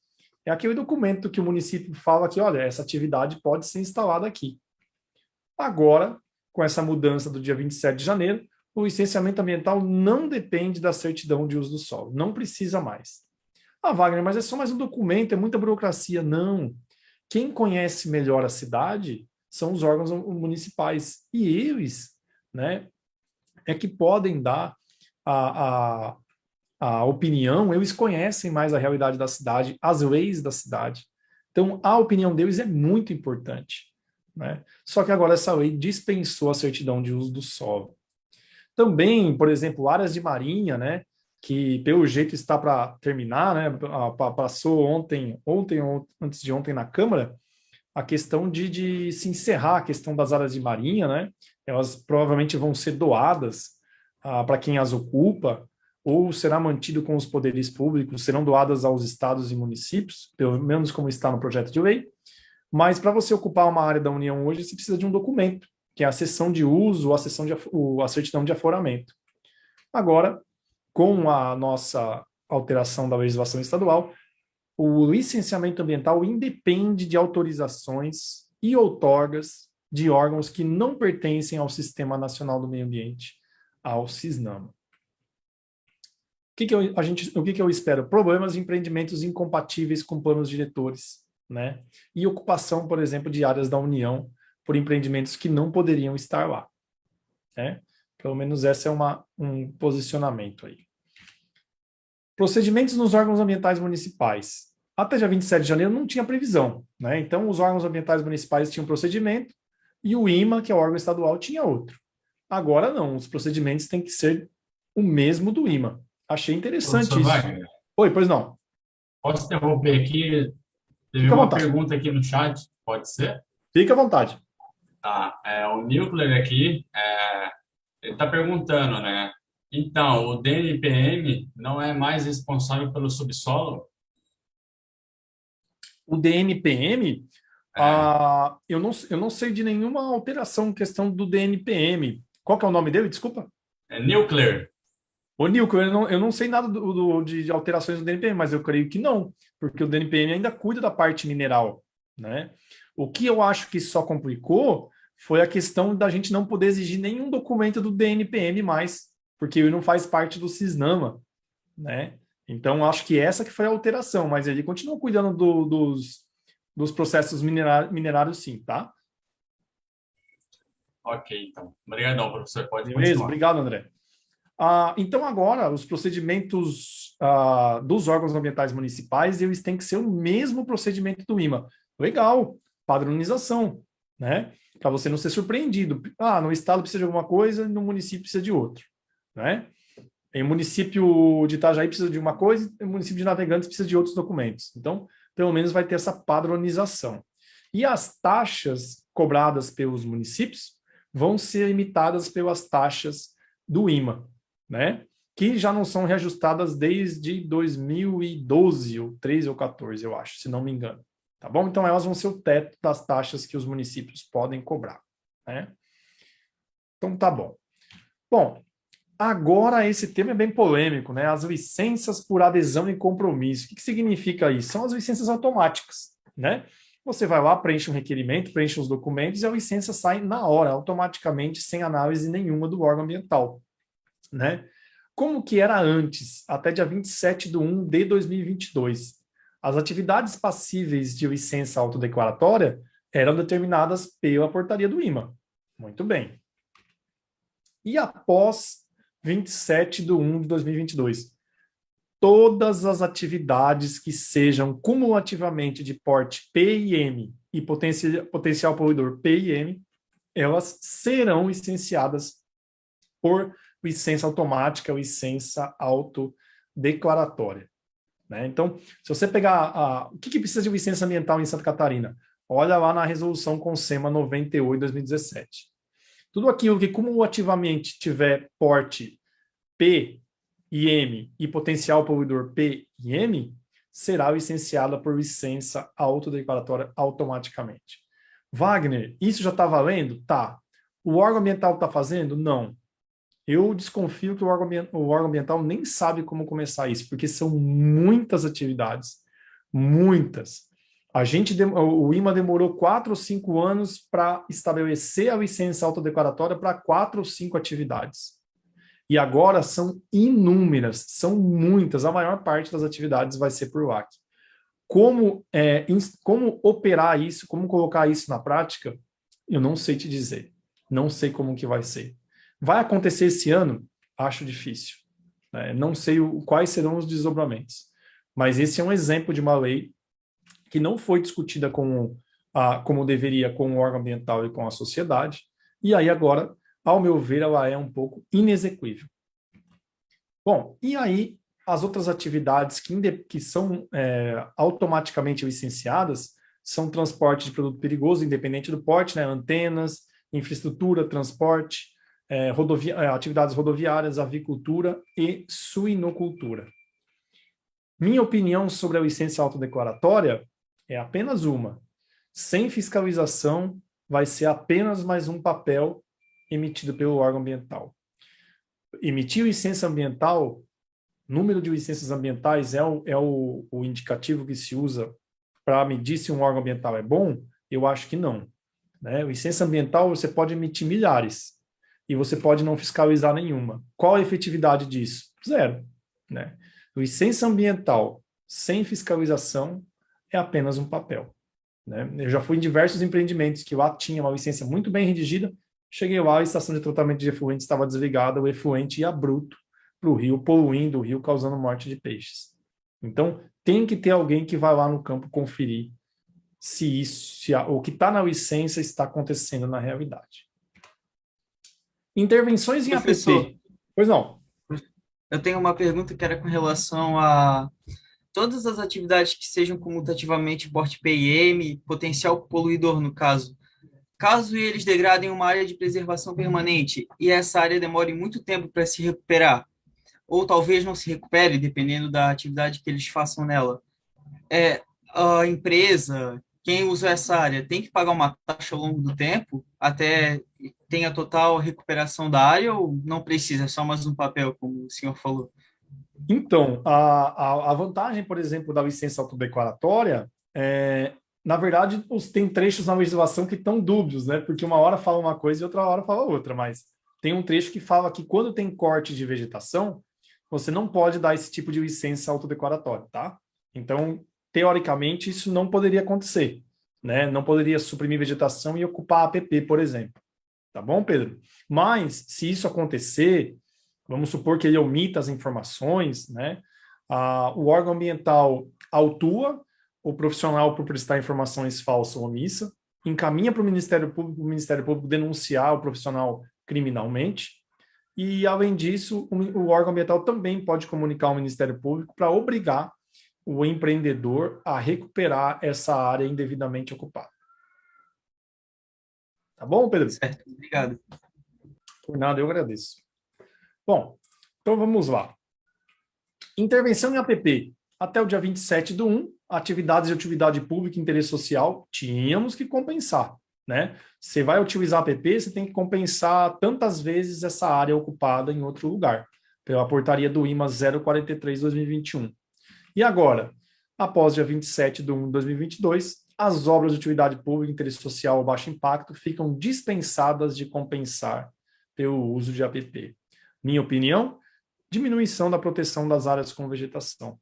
S1: É aquele documento que o município fala que, olha, essa atividade pode ser instalada aqui. Agora, com essa mudança do dia 27 de janeiro, o licenciamento ambiental não depende da certidão de uso do solo, não precisa mais. Wagner, mas é só mais um documento, é muita burocracia. Não. Quem conhece melhor a cidade são os órgãos municipais, e eles, né, é que podem dar a opinião, eles conhecem mais a realidade da cidade, as leis da cidade. Então, a opinião deles é muito importante, né? Só que agora essa lei dispensou a certidão de uso do solo. Também, por exemplo, áreas de marinha, né, que pelo jeito está para terminar, né, passou ontem ou antes de ontem na Câmara, a questão de se encerrar a questão das áreas de marinha, né? Elas provavelmente vão ser doadas para quem as ocupa, ou será mantido com os poderes públicos, serão doadas aos estados e municípios, pelo menos como está no projeto de lei. Mas para você ocupar uma área da União hoje, você precisa de um documento, que é a cessão de uso ou a certidão de aforamento. Agora, com a nossa alteração da legislação estadual, o licenciamento ambiental independe de autorizações e outorgas de órgãos que não pertencem ao Sistema Nacional do Meio Ambiente, ao SISNAMA. O que eu espero? Problemas de empreendimentos incompatíveis com planos diretores, né? E ocupação, por exemplo, de áreas da União por empreendimentos que não poderiam estar lá, né? Pelo menos esse é um posicionamento aí. Procedimentos nos órgãos ambientais municipais. Até dia 27 de janeiro não tinha previsão, né? Então, os órgãos ambientais municipais tinham um procedimento e o IMA, que é o órgão estadual, tinha outro. Agora não, os procedimentos têm que ser o mesmo do IMA. Achei interessante
S3: Professor
S1: isso.
S3: Wagner,
S1: Oi, pois não.
S3: posso interromper aqui? Teve
S1: Fica à
S3: uma
S1: vontade.
S3: pergunta aqui no chat, pode ser?
S1: Fique à vontade.
S3: Tá, o Nuclear aqui, ele está perguntando, né? Então, o DNPM não é mais responsável pelo subsolo?
S1: O DNPM,
S3: É,
S1: eu não sei de nenhuma alteração em questão do DNPM. Qual que é o nome dele? Desculpa.
S3: é Nuclear.
S1: Ô, Nilco, eu não sei nada de alterações do DNPM, mas eu creio que não, porque o DNPM ainda cuida da parte mineral, né? O que eu acho que só complicou foi a questão da gente não poder exigir nenhum documento do DNPM mais, porque ele não faz parte do SISNAMA, né? Então, acho que essa que foi a alteração, mas ele continua cuidando dos processos minerários, sim, tá?
S3: Ok, então. Obrigadão, professor. Pode
S1: Beleza?
S3: continuar.
S1: Obrigado, André. Então, agora, os procedimentos dos órgãos ambientais municipais, eles têm que ser o mesmo procedimento do IMA. Legal, padronização, né? Para você não ser surpreendido. No estado precisa de alguma coisa, no município precisa de outra, né? Em município de Itajaí precisa de uma coisa, em município de Navegantes precisa de outros documentos. Então, pelo menos vai ter essa padronização. E as taxas cobradas pelos municípios vão ser imitadas pelas taxas do IMA, né? Que já não são reajustadas desde 2012, ou 13 ou 14, eu acho, se não me engano. Tá bom? Então, elas vão ser o teto das taxas que os municípios podem cobrar, né? Então, tá bom. Bom, agora esse tema é bem polêmico, né? As licenças por adesão e compromisso. O que significa isso? São as licenças automáticas, né? Você vai lá, preenche um requerimento, preenche os documentos e a licença sai na hora, automaticamente, sem análise nenhuma do órgão ambiental, né? Como que era antes, até dia 27/1 de 2022? As atividades passíveis de licença autodeclaratória eram determinadas pela portaria do IMA. Muito bem. E após 27/1 de 2022, todas as atividades que sejam cumulativamente de porte P e M e potencial poluidor P e M, elas serão licenciadas por licença automática, licença autodeclaratória, né? Então, se você pegar o que precisa de licença ambiental em Santa Catarina, olha lá na resolução CONSEMA 98/2017. Tudo aquilo que cumulativamente tiver porte P e M e potencial poluidor P e M será licenciada por licença autodeclaratória automaticamente. Wagner, isso já está valendo? Tá. O órgão ambiental está fazendo? Não. Eu desconfio que o órgão ambiental nem sabe como começar isso, porque são muitas atividades, muitas. O IMA demorou 4 ou 5 anos para estabelecer a licença autodeclaratória para 4 ou 5 atividades. E agora são inúmeras, são muitas. A maior parte das atividades vai ser por LAC. Como operar isso, como colocar isso na prática, eu não sei te dizer. Não sei como que vai ser. Vai acontecer esse ano? Acho difícil, né? Não sei quais serão os desdobramentos. Mas esse é um exemplo de uma lei que não foi discutida como deveria com o órgão ambiental e com a sociedade, e aí agora, ao meu ver, ela é um pouco inexequível. Bom, e aí as outras atividades que são automaticamente licenciadas são transporte de produto perigoso, independente do porte, né? Antenas, infraestrutura, transporte, atividades rodoviárias, avicultura e suinocultura. Minha opinião sobre a licença autodeclaratória é apenas uma. Sem fiscalização, vai ser apenas mais um papel emitido pelo órgão ambiental. Emitir licença ambiental, número de licenças ambientais é o indicativo que se usa para medir se um órgão ambiental é bom? Eu acho que não. Né? Licença ambiental você pode emitir milhares e você pode não fiscalizar nenhuma. Qual a efetividade disso? Zero. Né? Licença ambiental sem fiscalização é apenas um papel. Né? Eu já fui em diversos empreendimentos que lá tinha uma licença muito bem redigida, cheguei lá, a estação de tratamento de efluente estava desligada, o efluente ia bruto para o rio, poluindo o rio, causando morte de peixes. Então, tem que ter alguém que vai lá no campo conferir se o que está na licença está acontecendo na realidade. Intervenções em
S6: Professor,
S1: APP. Pois não.
S6: eu tenho uma pergunta que era com relação a todas as atividades que sejam comutativamente porte PIM, potencial poluidor no caso. Caso eles degradem uma área de preservação permanente e essa área demore muito tempo para se recuperar, ou talvez não se recupere, dependendo da atividade que eles façam nela, a empresa, quem usa essa área, tem que pagar uma taxa ao longo do tempo até ter a total recuperação da área ou não precisa, é só mais um papel, como o senhor falou?
S1: Então, a vantagem, por exemplo, da licença autodeclaratória na verdade, tem trechos na legislação que estão dúbios, né? Porque uma hora fala uma coisa e outra hora fala outra, mas tem um trecho que fala que quando tem corte de vegetação, você não pode dar esse tipo de licença autodeclaratória, tá? Então, teoricamente, isso não poderia acontecer, né? Não poderia suprimir vegetação e ocupar a APP, por exemplo. Tá bom, Pedro? Mas, se isso acontecer, vamos supor que ele omita as informações, né? O órgão ambiental autua o profissional por prestar informações falsas ou omissa, encaminha para o Ministério Público denunciar o profissional criminalmente, e, além disso, o órgão ambiental também pode comunicar ao Ministério Público para obrigar o empreendedor a recuperar essa área indevidamente ocupada. Tá bom, Pedro?
S6: Certo, obrigado.
S1: Por nada, eu agradeço. Bom, então vamos lá. Intervenção em APP. Até o dia 27/1, atividades de utilidade pública e interesse social, tínhamos que compensar. Né? Você vai utilizar a APP, você tem que compensar tantas vezes essa área ocupada em outro lugar, pela portaria do IMA 043/2021. E agora, após dia 27/1/2022, as obras de utilidade pública e interesse social ou baixo impacto ficam dispensadas de compensar pelo uso de APP. Minha opinião, diminuição da proteção das áreas com vegetação.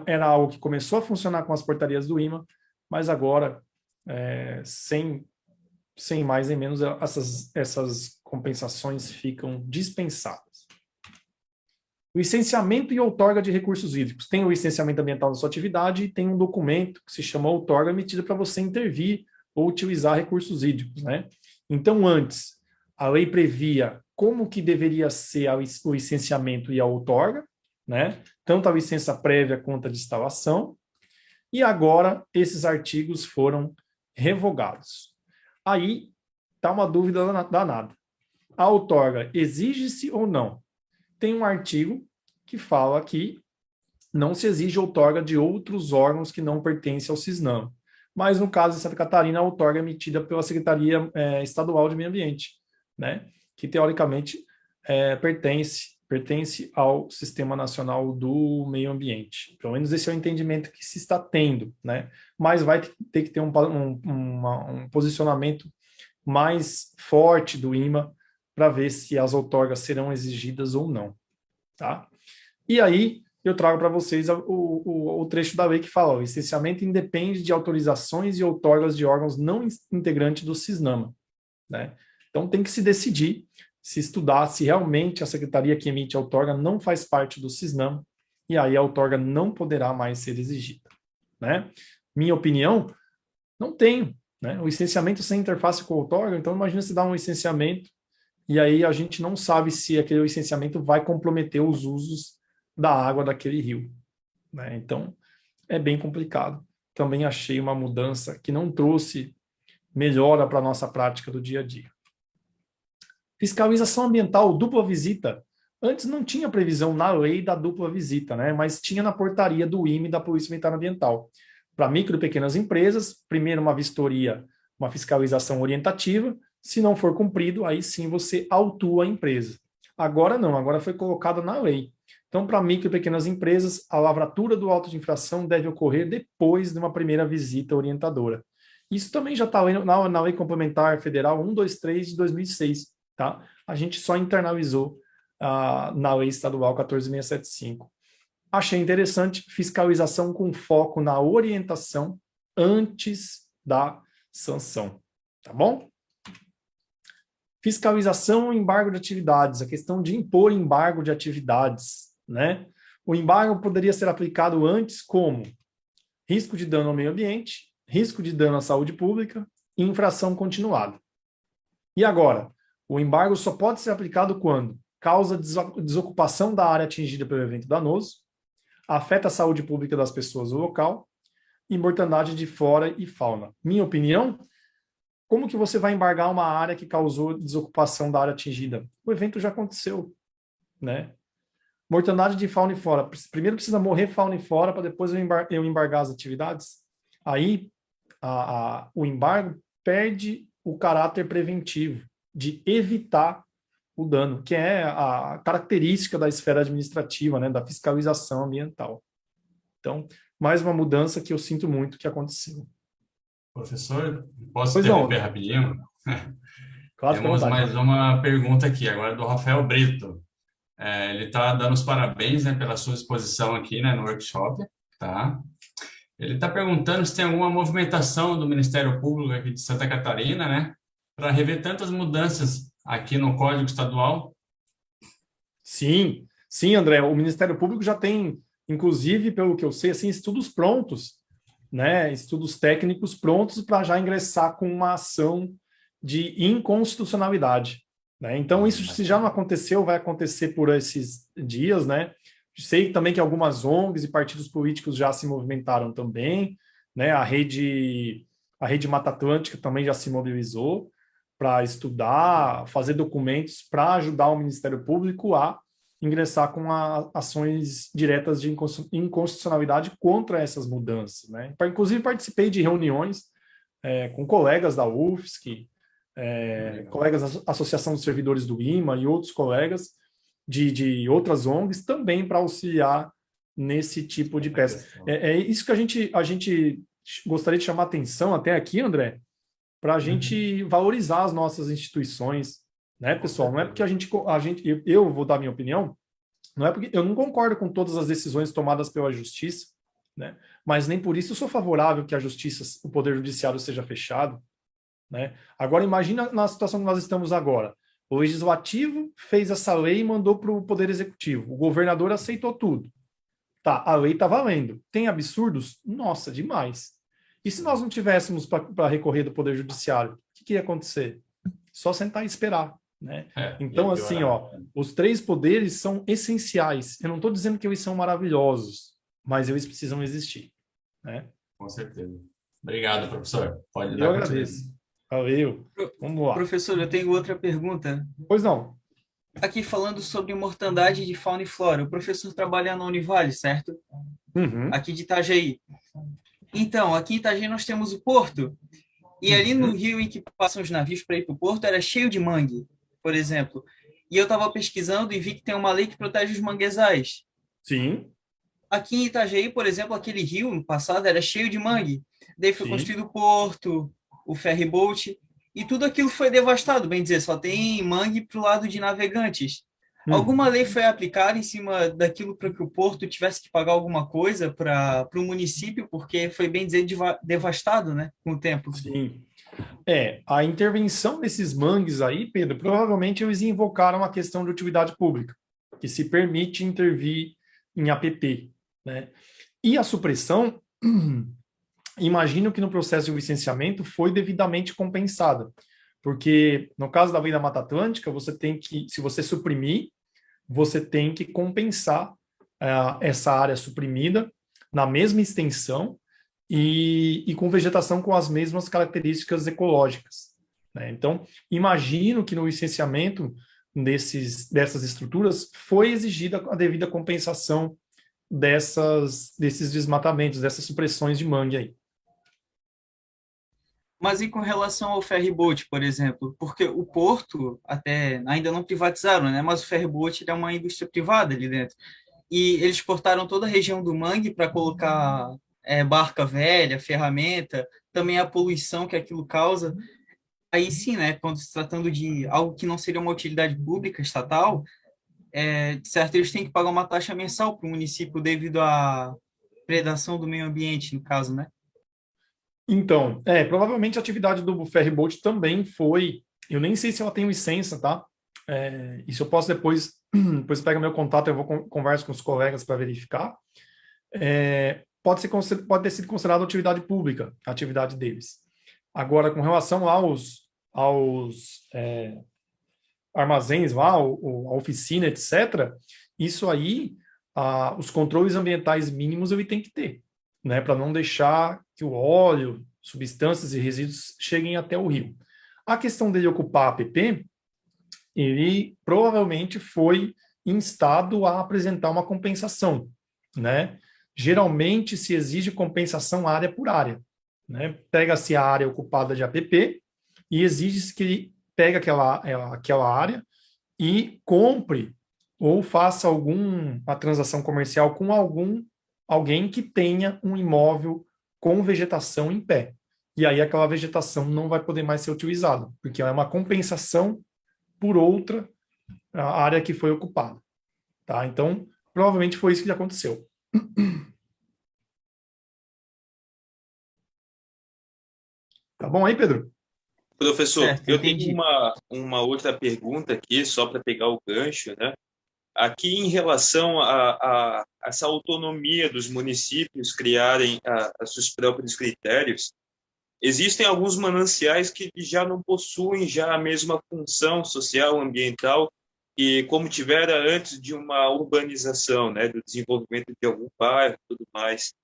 S1: Era algo que começou a funcionar com as portarias do IMA, mas agora, sem mais nem menos, essas compensações ficam dispensadas. Licenciamento e outorga de recursos hídricos. Tem o licenciamento ambiental da sua atividade e tem um documento que se chama outorga emitido para você intervir ou utilizar recursos hídricos. Né? Então, antes, a lei previa como que deveria ser o licenciamento e a outorga, né? Tanto a licença prévia quanto a de instalação, e agora esses artigos foram revogados. Aí está uma dúvida danada. A outorga exige-se ou não? Tem um artigo que fala que não se exige outorga de outros órgãos que não pertencem ao Cisnam. Mas no caso de Santa Catarina, a outorga é emitida pela Secretaria Estadual de Meio Ambiente, né? Que teoricamente pertence ao Sistema Nacional do Meio Ambiente. Pelo menos esse é o entendimento que se está tendo, né? Mas vai ter que ter um posicionamento mais forte do IMA para ver se as outorgas serão exigidas ou não, tá? E aí eu trago para vocês o trecho da lei que fala: o licenciamento independe de autorizações e outorgas de órgãos não integrantes do Cisnama, né? Então tem que se decidir, se estudar se realmente a secretaria que emite a outorga não faz parte do Cisnama, e aí a outorga não poderá mais ser exigida, né? Minha opinião, não tenho, né? O licenciamento sem interface com a outorga, então imagina se dá um licenciamento e aí a gente não sabe se aquele licenciamento vai comprometer os usos da água daquele rio, né? Então, é bem complicado. também achei uma mudança que não trouxe melhora para a nossa prática do dia a dia. Fiscalização ambiental, dupla visita. Antes não tinha previsão na lei da dupla visita, né? Mas tinha na portaria do IME da Polícia Militar Ambiental. Para micro e pequenas empresas, primeiro uma vistoria, uma fiscalização orientativa. Se não for cumprido, aí sim você autua a empresa. Agora não, agora foi colocado na lei. Então, para micro e pequenas empresas, a lavratura do auto de infração deve ocorrer depois de uma primeira visita orientadora. Isso também já está na Lei Complementar Federal 123 de 2006. Tá? A gente só internalizou na Lei Estadual 14.675. Achei interessante fiscalização com foco na orientação antes da sanção. Tá bom? Fiscalização e embargo de atividades. A questão de impor embargo de atividades, né? O embargo poderia ser aplicado antes como risco de dano ao meio ambiente, risco de dano à saúde pública e infração continuada. E agora? O embargo só pode ser aplicado quando causa desocupação da área atingida pelo evento danoso, afeta a saúde pública das pessoas do local e mortandade de flora e fauna. Minha opinião, como que você vai embargar uma área que causou desocupação da área atingida? O evento já aconteceu, né? Mortandade de fauna e flora. Primeiro precisa morrer fauna e flora para depois eu embargar as atividades. Aí o embargo perde o caráter preventivo de evitar o dano, que é a característica da esfera administrativa, né, da fiscalização ambiental. Então, mais uma mudança que eu sinto muito que aconteceu.
S3: Professor, posso interromper rapidinho?
S1: Claro,
S3: Temos mais uma pergunta aqui, agora do Rafael Brito. Ele está dando os parabéns, né, pela sua exposição aqui, né, no workshop. Tá? Ele está perguntando se tem alguma movimentação do Ministério Público aqui de Santa Catarina, né, para rever tantas mudanças aqui no Código Estadual?
S1: Sim, André. O Ministério Público já tem, inclusive, pelo que eu sei, assim, estudos prontos, né, estudos técnicos prontos para já ingressar com uma ação de inconstitucionalidade. Né? Então, isso, se já não aconteceu, vai acontecer por esses dias, né? Sei também que algumas ONGs e partidos políticos já se movimentaram também, né? A rede Mata Atlântica também já se mobilizou para estudar, fazer documentos para ajudar o Ministério Público a ingressar com ações diretas de inconstitucionalidade contra essas mudanças. Né? Inclusive, participei de reuniões com colegas da UFSC, colegas da Associação dos Servidores do IMA e outros colegas de outras ONGs também para auxiliar nesse tipo de peça. É isso que a gente gostaria de chamar atenção até aqui, André, para a gente valorizar as nossas instituições, né, pessoal? Não é porque eu vou dar minha opinião, não é porque eu não concordo com todas as decisões tomadas pela Justiça, né? Mas nem por isso eu sou favorável que a Justiça, o Poder Judiciário seja fechado, né? Agora imagina na situação que nós estamos agora. O Legislativo fez essa lei e mandou para o Poder Executivo. O governador aceitou tudo. Tá, a lei está valendo. Tem absurdos? Nossa, demais. E se nós não tivéssemos para recorrer do Poder Judiciário, o que ia acontecer? Só sentar e esperar. Né? Então, assim, os três poderes são essenciais. Eu não estou dizendo que eles são maravilhosos, mas eles precisam existir. Né?
S3: Com certeza. Obrigado, professor. Pode dar.
S1: Eu agradeço. Valeu. Vamos lá.
S6: Professor, eu tenho outra pergunta.
S1: Pois não.
S6: Aqui falando sobre mortandade de fauna e flora. O professor trabalha na Univale, certo?
S1: Uhum.
S6: Aqui de Itajaí. Então, aqui em Itajaí nós temos o porto. E ali no rio em que passam os navios para ir para o porto era cheio de mangue, por exemplo. E eu estava pesquisando e vi que tem uma lei que protege os manguezais.
S1: Sim.
S6: Aqui em Itajaí, por exemplo, aquele rio no passado era cheio de mangue. Daí foi construído o porto, o ferryboat, e tudo aquilo foi devastado, bem dizer, só tem mangue para o lado de navegantes. Alguma lei foi aplicada em cima daquilo para que o porto tivesse que pagar alguma coisa para o município, porque foi, bem dizer, devastado, né, com o tempo?
S1: Sim. A intervenção desses mangues aí, Pedro, provavelmente eles invocaram a questão de utilidade pública, que se permite intervir em APP. Né? E a supressão, imagino que no processo de licenciamento foi devidamente compensada, porque no caso da Lei da Mata Atlântica, você tem que, se você suprimir, você tem que compensar essa área suprimida na mesma extensão e com vegetação com as mesmas características ecológicas, né? Então, imagino que no licenciamento dessas estruturas foi exigida a devida compensação desses desmatamentos, dessas supressões de mangue aí.
S6: Mas e com relação ao ferryboat, por exemplo? Porque o porto, até ainda não privatizaram, né? Mas o ferryboat é uma indústria privada ali dentro. E eles cortaram toda a região do mangue para colocar barca velha, ferramenta, também a poluição que aquilo causa. Aí sim, né? Quando se tratando de algo que não seria uma utilidade pública estatal, certo, eles têm que pagar uma taxa mensal para o município devido à predação do meio ambiente, no caso, né?
S1: Então, provavelmente a atividade do ferryboat também foi. Eu nem sei se ela tem licença, tá? Isso eu posso depois pega meu contato, eu vou converso com os colegas para verificar. Pode ter sido considerada atividade pública, a atividade deles. Agora, com relação aos armazéns lá, a oficina, etc., isso aí, os controles ambientais mínimos ele tem que ter, né, para não deixar que o óleo, substâncias e resíduos cheguem até o rio. A questão dele ocupar a APP, ele provavelmente foi instado a apresentar uma compensação, né? Geralmente se exige compensação área por área, né? Pega-se a área ocupada de APP e exige-se que ele pegue aquela área e compre ou faça uma transação comercial com alguém que tenha um imóvel com vegetação em pé. E aí aquela vegetação não vai poder mais ser utilizada, porque ela é uma compensação por outra área que foi ocupada. Tá? Então, provavelmente foi isso que aconteceu. Tá bom aí, Pedro?
S2: Professor,
S6: Certo,
S2: eu
S6: entendi.
S2: tenho uma outra pergunta aqui, só para pegar o gancho, né? Aqui, em relação a essa autonomia dos municípios criarem os seus próprios critérios, existem alguns mananciais que já não possuem já a mesma função social, ambiental, e como tivera antes de uma urbanização, né, do desenvolvimento de algum bairro e tudo mais.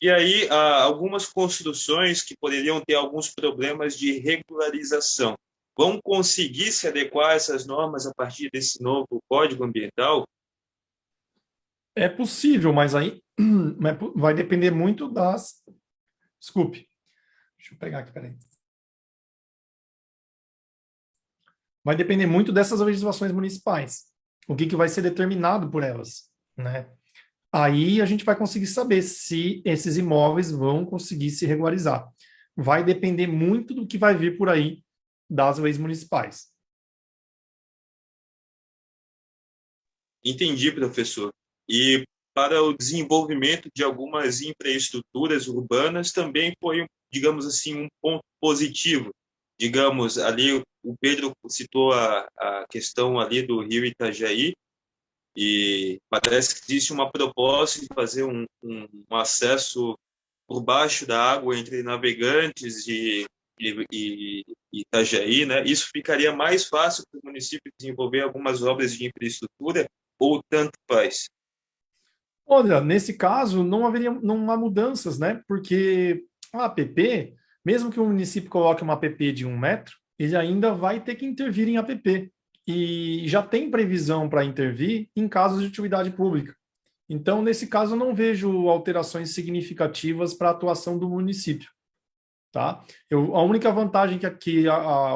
S2: E aí, algumas construções que poderiam ter alguns problemas de regularização vão conseguir se adequar a essas normas a partir desse novo Código Ambiental?
S1: É possível, mas aí vai depender muito das. Desculpe. Deixa eu pegar aqui, peraí. Vai depender muito dessas legislações municipais. O que vai ser determinado por elas, né? Aí a gente vai conseguir saber se esses imóveis vão conseguir se regularizar. Vai depender muito do que vai vir por aí das leis municipais.
S2: Entendi, professor. E para o desenvolvimento de algumas infraestruturas urbanas também foi, digamos assim, um ponto positivo. Digamos, ali o Pedro citou a questão ali do Rio Itajaí, e parece que existe uma proposta de fazer um acesso por baixo da água entre Navegantes e Itajaí, né? Isso ficaria mais fácil para o município desenvolver algumas obras de infraestrutura, ou tanto faz?
S1: Olha, nesse caso, não há mudanças, né? Porque a APP, mesmo que o município coloque uma APP de 1 metro, ele ainda vai ter que intervir em APP. E já tem previsão para intervir em casos de utilidade pública. Então, nesse caso, eu não vejo alterações significativas para a atuação do município. Tá? A única vantagem que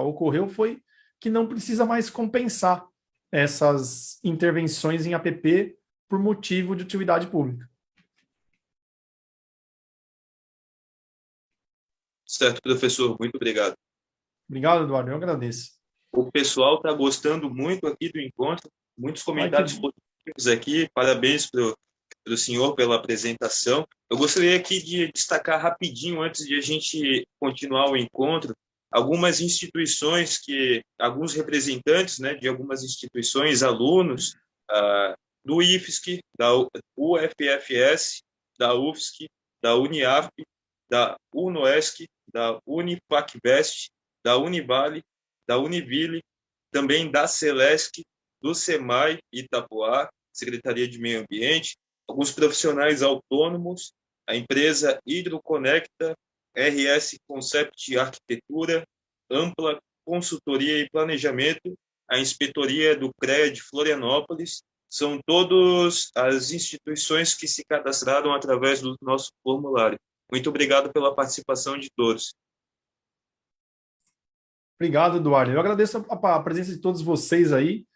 S1: ocorreu foi que não precisa mais compensar essas intervenções em APP por motivo de utilidade pública.
S2: Certo, professor, muito obrigado.
S1: Obrigado, Eduardo, eu agradeço.
S2: O pessoal está gostando muito aqui do encontro, muitos comentários positivos aqui, parabéns para o senhor pela apresentação. Eu gostaria aqui de destacar rapidinho, antes de a gente continuar o encontro, algumas instituições alguns representantes, né, de algumas instituições, alunos do IFSC, da UFFS, da UFSC, da Uniarp, da UNOESC, da Unifacvest, da Univale, da Univille, também da Celesc, do SEMAI Itapoá, Secretaria de Meio Ambiente, alguns profissionais autônomos, a empresa Hidroconecta, RS Concept Arquitetura, Ampla Consultoria e Planejamento, a Inspetoria do CREA de Florianópolis, são todas as instituições que se cadastraram através do nosso formulário. Muito obrigado pela participação de todos.
S1: Obrigado, Eduardo. Eu agradeço a presença de todos vocês aí,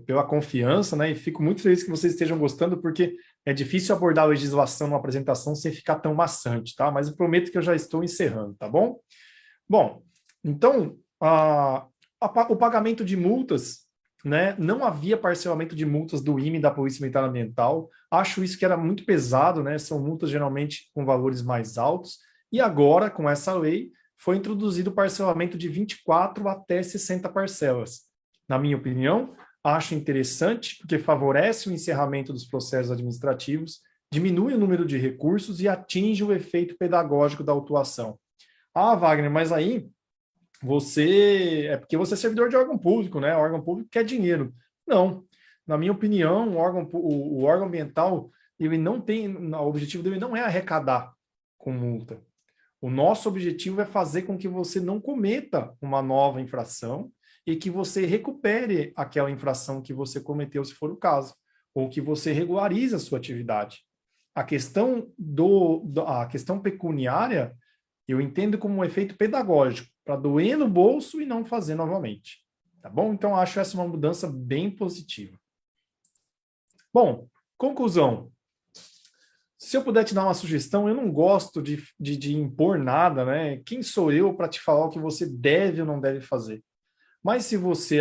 S1: pela confiança, né? E fico muito feliz que vocês estejam gostando, porque é difícil abordar a legislação numa apresentação sem ficar tão maçante, tá? Mas eu prometo que eu já estou encerrando, tá bom? Bom, então, o pagamento de multas, né? Não havia parcelamento de multas do IME e da Polícia Militar Ambiental. Acho isso que era muito pesado, né? São multas geralmente com valores mais altos. E agora, com essa lei, foi introduzido o parcelamento de 24 até 60 parcelas. Na minha opinião, acho interessante, porque favorece o encerramento dos processos administrativos, diminui o número de recursos e atinge o efeito pedagógico da autuação. Ah, Wagner, mas aí é porque você é servidor de órgão público, né? O órgão público quer dinheiro. Não. Na minha opinião, o órgão ambiental, ele não tem, o objetivo dele não é arrecadar com multa. O nosso objetivo é fazer com que você não cometa uma nova infração e que você recupere aquela infração que você cometeu, se for o caso, ou que você regularize a sua atividade. A questão pecuniária, eu entendo como um efeito pedagógico, para doer no bolso e não fazer novamente. Tá bom? Então, acho essa uma mudança bem positiva. Bom, conclusão. Se eu puder te dar uma sugestão, eu não gosto de impor nada, né? Quem sou eu para te falar o que você deve ou não deve fazer? Mas se você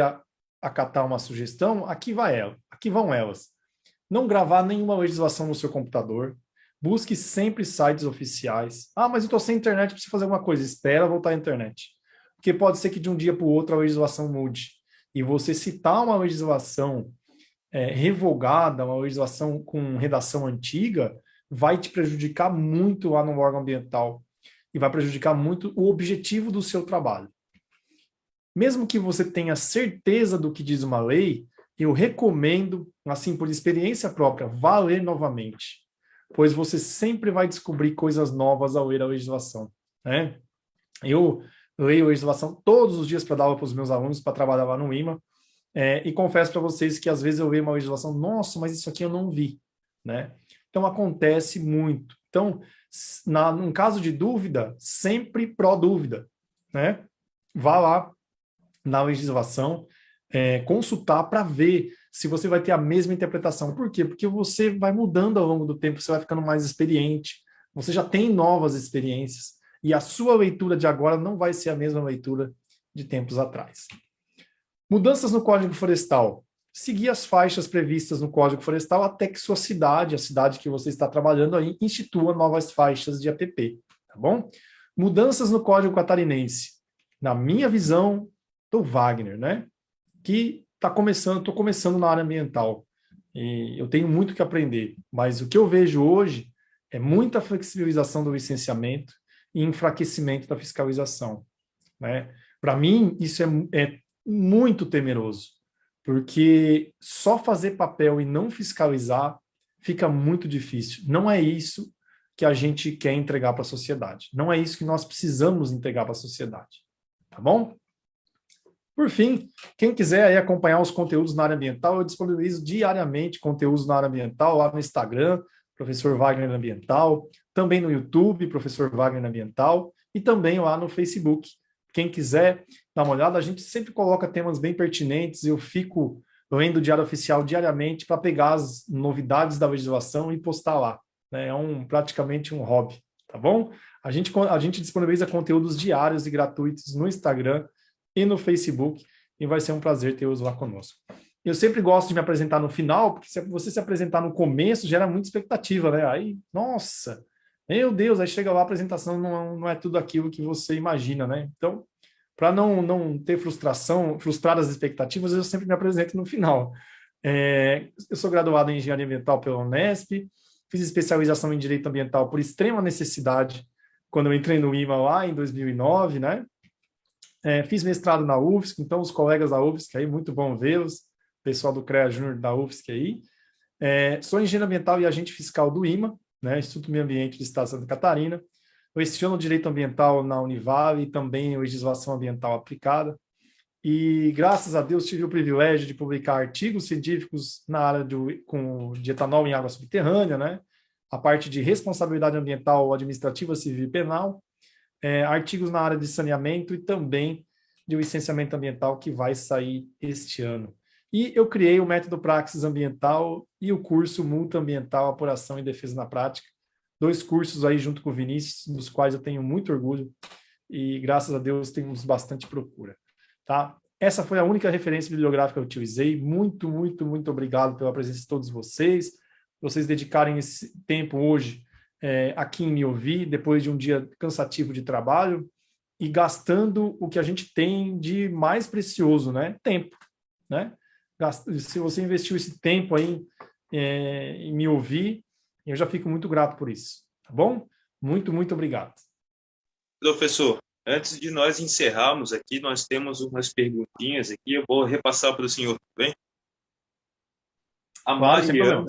S1: acatar uma sugestão, aqui vão elas. Não gravar nenhuma legislação no seu computador. Busque sempre sites oficiais. Ah, mas eu estou sem internet, preciso fazer alguma coisa. Espera voltar à internet. Porque pode ser que de um dia para o outro a legislação mude. E você citar uma legislação revogada, uma legislação com redação antiga, vai te prejudicar muito lá no órgão ambiental. E vai prejudicar muito o objetivo do seu trabalho. Mesmo que você tenha certeza do que diz uma lei, eu recomendo, assim, por experiência própria, vá ler novamente, pois você sempre vai descobrir coisas novas ao ler a legislação, né? Eu leio a legislação todos os dias para dar aula para os meus alunos, para trabalhar lá no IMA, e confesso para vocês que às vezes eu leio uma legislação, nossa, mas isso aqui eu não vi, né? Então acontece muito. Então, num caso de dúvida, sempre pró-dúvida, né? Vá lá na legislação, consultar para ver se você vai ter a mesma interpretação. Por quê? Porque você vai mudando ao longo do tempo, você vai ficando mais experiente, você já tem novas experiências, e a sua leitura de agora não vai ser a mesma leitura de tempos atrás. Mudanças no Código Florestal. Seguir as faixas previstas no Código Florestal até que sua cidade, a cidade que você está trabalhando aí, institua novas faixas de APP, tá bom? Mudanças no Código Catarinense. Na minha visão, do Wagner, né? Que estou começando na área ambiental. E eu tenho muito que aprender. Mas o que eu vejo hoje é muita flexibilização do licenciamento e enfraquecimento da fiscalização, né? Para mim, isso é muito temeroso, porque só fazer papel e não fiscalizar fica muito difícil. Não é isso que a gente quer entregar para a sociedade. Não é isso que nós precisamos entregar para a sociedade. Tá bom? Por fim, quem quiser aí acompanhar os conteúdos na área ambiental, eu disponibilizo diariamente conteúdos na área ambiental, lá no Instagram, Professor Wagner Ambiental, também no YouTube, Professor Wagner Ambiental, e também lá no Facebook. Quem quiser dar uma olhada, a gente sempre coloca temas bem pertinentes, eu fico lendo o Diário Oficial diariamente para pegar as novidades da legislação e postar lá, né? É praticamente um hobby, tá bom? A gente disponibiliza conteúdos diários e gratuitos no Instagram e no Facebook, e vai ser um prazer tê-los lá conosco. Eu sempre gosto de me apresentar no final, porque se você se apresentar no começo, gera muita expectativa, né? Aí, nossa, meu Deus, aí chega lá, a apresentação não é tudo aquilo que você imagina, né? Então, para não ter frustrar as expectativas, eu sempre me apresento no final. Eu sou graduado em Engenharia Ambiental pela Unesp, fiz especialização em Direito Ambiental por extrema necessidade, quando eu entrei no IMA lá em 2009, né? Fiz mestrado na UFSC, então os colegas da UFSC aí, muito bom vê-los, pessoal do CREA Júnior da UFSC aí. Sou engenheiro ambiental e agente fiscal do IMA, né? Instituto Meio Ambiente do Estado de Santa Catarina. Eu leciono Direito Ambiental na Univale e também Legislação Ambiental Aplicada. E, graças a Deus, tive o privilégio de publicar artigos científicos na área de etanol em água subterrânea, né? A parte de responsabilidade ambiental, administrativa, civil e penal, artigos na área de saneamento e também de licenciamento ambiental que vai sair este ano. E eu criei o método Praxis Ambiental e o curso Multa Ambiental, Apuração e Defesa na Prática, 2 cursos aí junto com o Vinícius, dos quais eu tenho muito orgulho e, graças a Deus, temos bastante procura. Tá? Essa foi a única referência bibliográfica que eu utilizei. Muito, muito, muito obrigado pela presença de todos vocês dedicarem esse tempo hoje aqui em me ouvir, depois de um dia cansativo de trabalho, e gastando o que a gente tem de mais precioso, né? Tempo, né? Se você investiu esse tempo aí em me ouvir, eu já fico muito grato por isso, tá bom? Muito, muito obrigado.
S2: Professor, antes de nós encerrarmos aqui, nós temos umas perguntinhas aqui, eu vou repassar para o senhor, tudo bem?
S1: Claro, sem problema.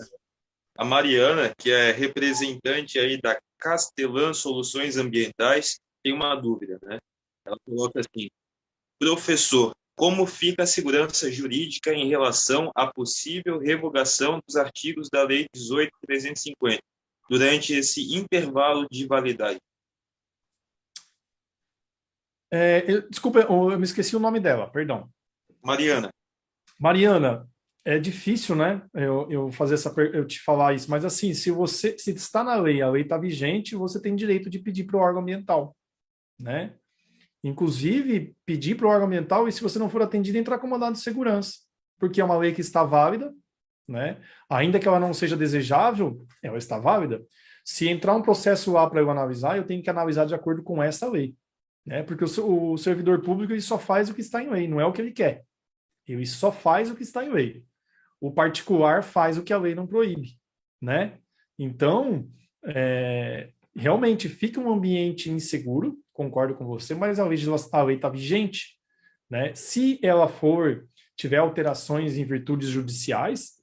S2: A Mariana, que é representante aí da Castelã Soluções Ambientais, tem uma dúvida, né? Ela coloca assim: professor, como fica a segurança jurídica em relação à possível revogação dos artigos da Lei 18.350 durante esse intervalo de validade?
S1: Desculpa, eu me esqueci o nome dela, perdão.
S2: Mariana.
S1: Mariana, é difícil, né? Eu te falar isso, mas assim, se está na lei, a lei está vigente, você tem direito de pedir para o órgão ambiental, né? Inclusive, pedir para o órgão ambiental e, se você não for atendido, entrar com mandado de segurança, porque é uma lei que está válida, né? Ainda que ela não seja desejável, ela está válida. Se entrar um processo lá para eu analisar, eu tenho que analisar de acordo com essa lei, né? Porque o servidor público ele só faz o que está em lei, não é o que ele quer. Ele só faz o que está em lei. O particular faz o que a lei não proíbe, né? Então, realmente fica um ambiente inseguro, concordo com você, mas a lei está vigente, né? Se ela tiver alterações em virtudes judiciais,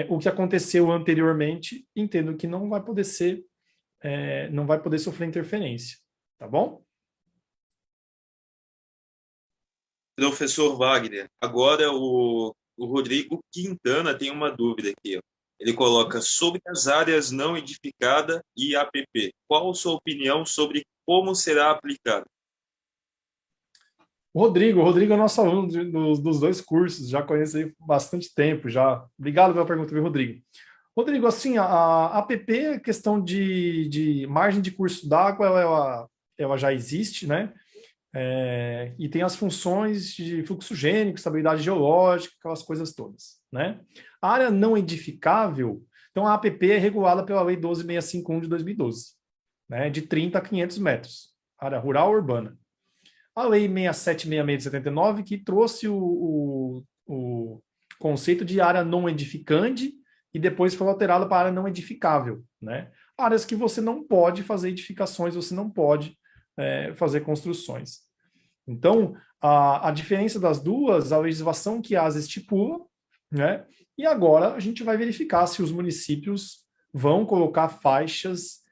S1: o que aconteceu anteriormente, entendo que não vai poder sofrer interferência, tá bom?
S2: Professor Wagner, agora o Rodrigo Quintana tem uma dúvida aqui, ó. Ele coloca: sobre as áreas não edificadas e APP, qual a sua opinião sobre como será aplicado?
S1: O Rodrigo é nosso aluno dos 2 cursos, já conheço ele há bastante tempo já. Obrigado pela pergunta, viu, Rodrigo? Rodrigo, assim, a APP, questão de margem de curso d'água, ela já existe, né? E tem as funções de fluxogênico, estabilidade geológica, aquelas coisas todas, né? A área não edificável, então a APP é regulada pela Lei 12.651 de 2012, né? De 30 a 500 metros, área rural ou urbana. A Lei 6766 de 79, que trouxe o conceito de área não edificante e depois foi alterada para área não edificável, né? Áreas que você não pode fazer edificações, você não pode fazer construções. Então, a diferença das duas, a legislação que as estipula, né? E agora a gente vai verificar se os municípios vão colocar faixas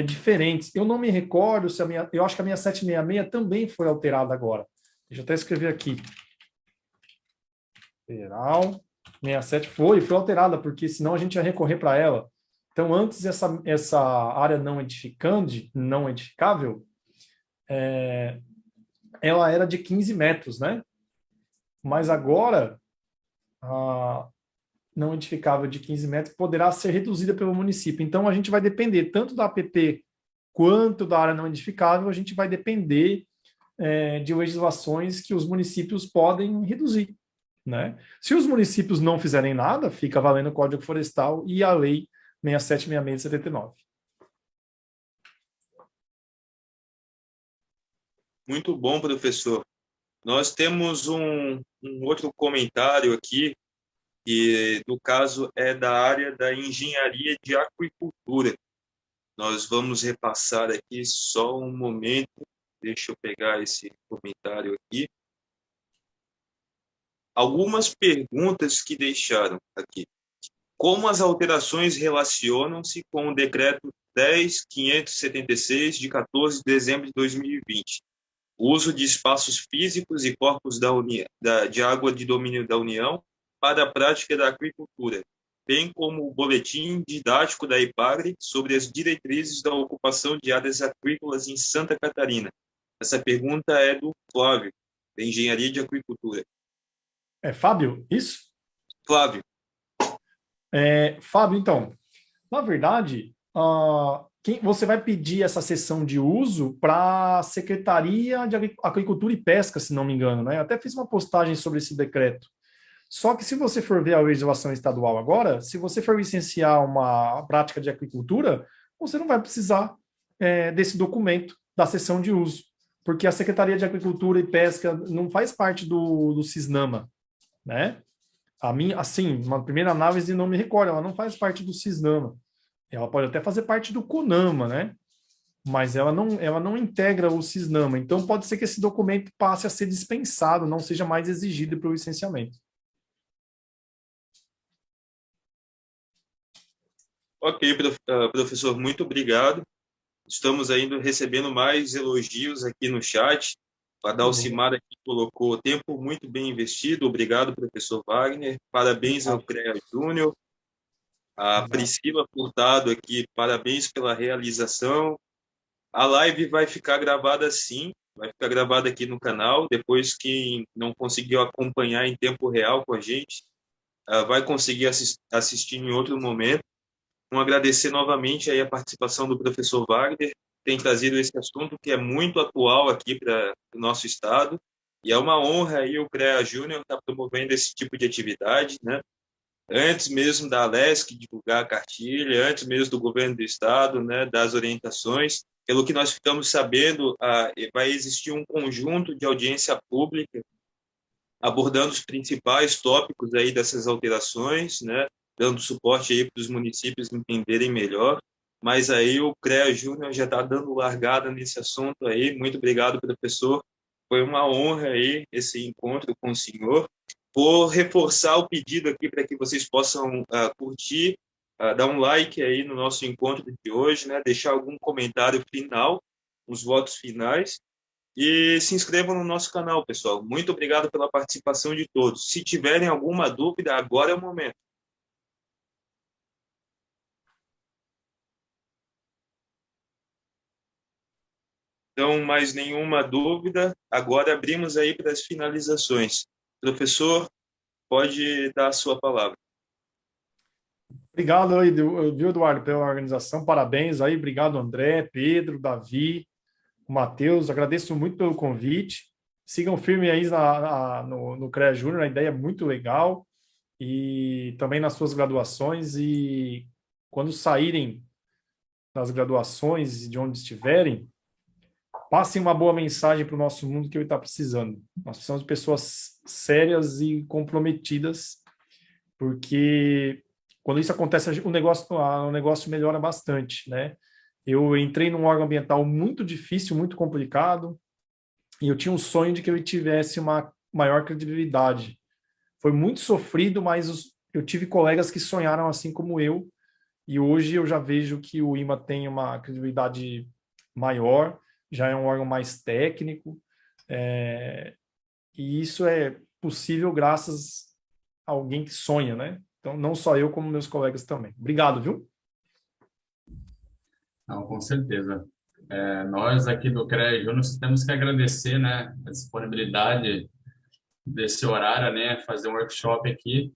S1: diferentes. Eu não me recordo se eu acho que a minha 766 também foi alterada agora. Deixa eu até escrever aqui. Federal 67 foi alterada, porque senão a gente ia recorrer para ela. Então, antes essa área não edificável, ela era de 15 metros, né? Mas agora, a não edificável de 15 metros poderá ser reduzida pelo município. Então, a gente vai depender tanto da APP quanto da área não edificável, a gente vai depender de legislações que os municípios podem reduzir, né? Se os municípios não fizerem nada, fica valendo o Código Florestal e a Lei 6766 de 79.
S2: Muito bom, professor. Nós temos um outro comentário aqui, que no caso é da área da engenharia de aquicultura. Nós vamos repassar aqui só um momento. Deixa eu pegar esse comentário aqui. Algumas perguntas que deixaram aqui. Como as alterações relacionam-se com o Decreto 10.576, de 14 de dezembro de 2020, o uso de espaços físicos e corpos de água de domínio da União para a prática da aquicultura, bem como o boletim didático da IPAGRE sobre as diretrizes da ocupação de áreas aquícolas em Santa Catarina. Essa pergunta é do Flávio, da Engenharia de Aquicultura.
S1: É Fábio, isso?
S2: Flávio.
S1: Fábio, então, na verdade, você vai pedir essa cessão de uso para a Secretaria de Agricultura e Pesca, se não me engano, né? Eu até fiz uma postagem sobre esse decreto. Só que se você for ver a legislação estadual agora, se você for licenciar uma prática de aquicultura, você não vai precisar desse documento da cessão de uso, porque a Secretaria de Agricultura e Pesca não faz parte do Cisnama, né? A minha, assim, uma primeira análise não me recorda, ela não faz parte do Cisnama. Ela pode até fazer parte do CONAMA, né? Mas ela não integra o Cisnama. Então, pode ser que esse documento passe a ser dispensado, não seja mais exigido para o licenciamento.
S2: Ok, professor, muito obrigado. Estamos ainda recebendo mais elogios aqui no chat. A Dalcimara aqui colocou tempo muito bem investido. Obrigado, professor Wagner. Parabéns ao CREA Júnior. A Priscila Furtado aqui, parabéns pela realização. A live vai ficar gravada sim, vai ficar gravada aqui no canal. Depois, quem não conseguiu acompanhar em tempo real com a gente, vai conseguir assistir em outro momento. Agradecer novamente aí a participação do professor Wagner, que tem trazido esse assunto que é muito atual aqui para o nosso estado, e é uma honra aí o CREA Júnior estar promovendo esse tipo de atividade, né? Antes mesmo da Alesc divulgar a cartilha, antes mesmo do governo do estado, né, das orientações. Pelo que nós ficamos sabendo, vai existir um conjunto de audiência pública abordando os principais tópicos aí dessas alterações, né, dando suporte aí para os municípios entenderem melhor. Mas aí o CREA Júnior já está dando largada nesse assunto aí. Muito obrigado, professor. Foi uma honra aí esse encontro com o senhor. Vou reforçar o pedido aqui para que vocês possam curtir, dar um like aí no nosso encontro de hoje, né? Deixar algum comentário final, os votos finais, e se inscrevam no nosso canal, pessoal. Muito obrigado pela participação de todos. Se tiverem alguma dúvida, agora é o momento. Então, mais nenhuma dúvida, agora abrimos aí para as finalizações. Professor, pode dar a sua palavra.
S1: Obrigado aí, viu, Eduardo, pela organização. Parabéns aí. Obrigado, André, Pedro, Davi, Matheus. Agradeço muito pelo convite. Sigam firme aí no CREA Júnior. A ideia é muito legal. E também nas suas graduações. E quando saírem das graduações e de onde estiverem, passem uma boa mensagem para o nosso mundo que ele está precisando. Nós precisamos de pessoas sérias e comprometidas, porque quando isso acontece, o negócio melhora bastante, né? Eu entrei num órgão ambiental muito difícil, muito complicado, e eu tinha um sonho de que ele tivesse uma maior credibilidade. Foi muito sofrido, mas eu tive colegas que sonharam assim como eu, e hoje eu já vejo que o IMA tem uma credibilidade maior, já é um órgão mais técnico, e isso é possível graças a alguém que sonha, né? Então, não só eu, como meus colegas também. Obrigado, viu?
S3: Não, com certeza. Nós aqui do CREA Júnior temos que agradecer, né, a disponibilidade desse horário, né, fazer um workshop aqui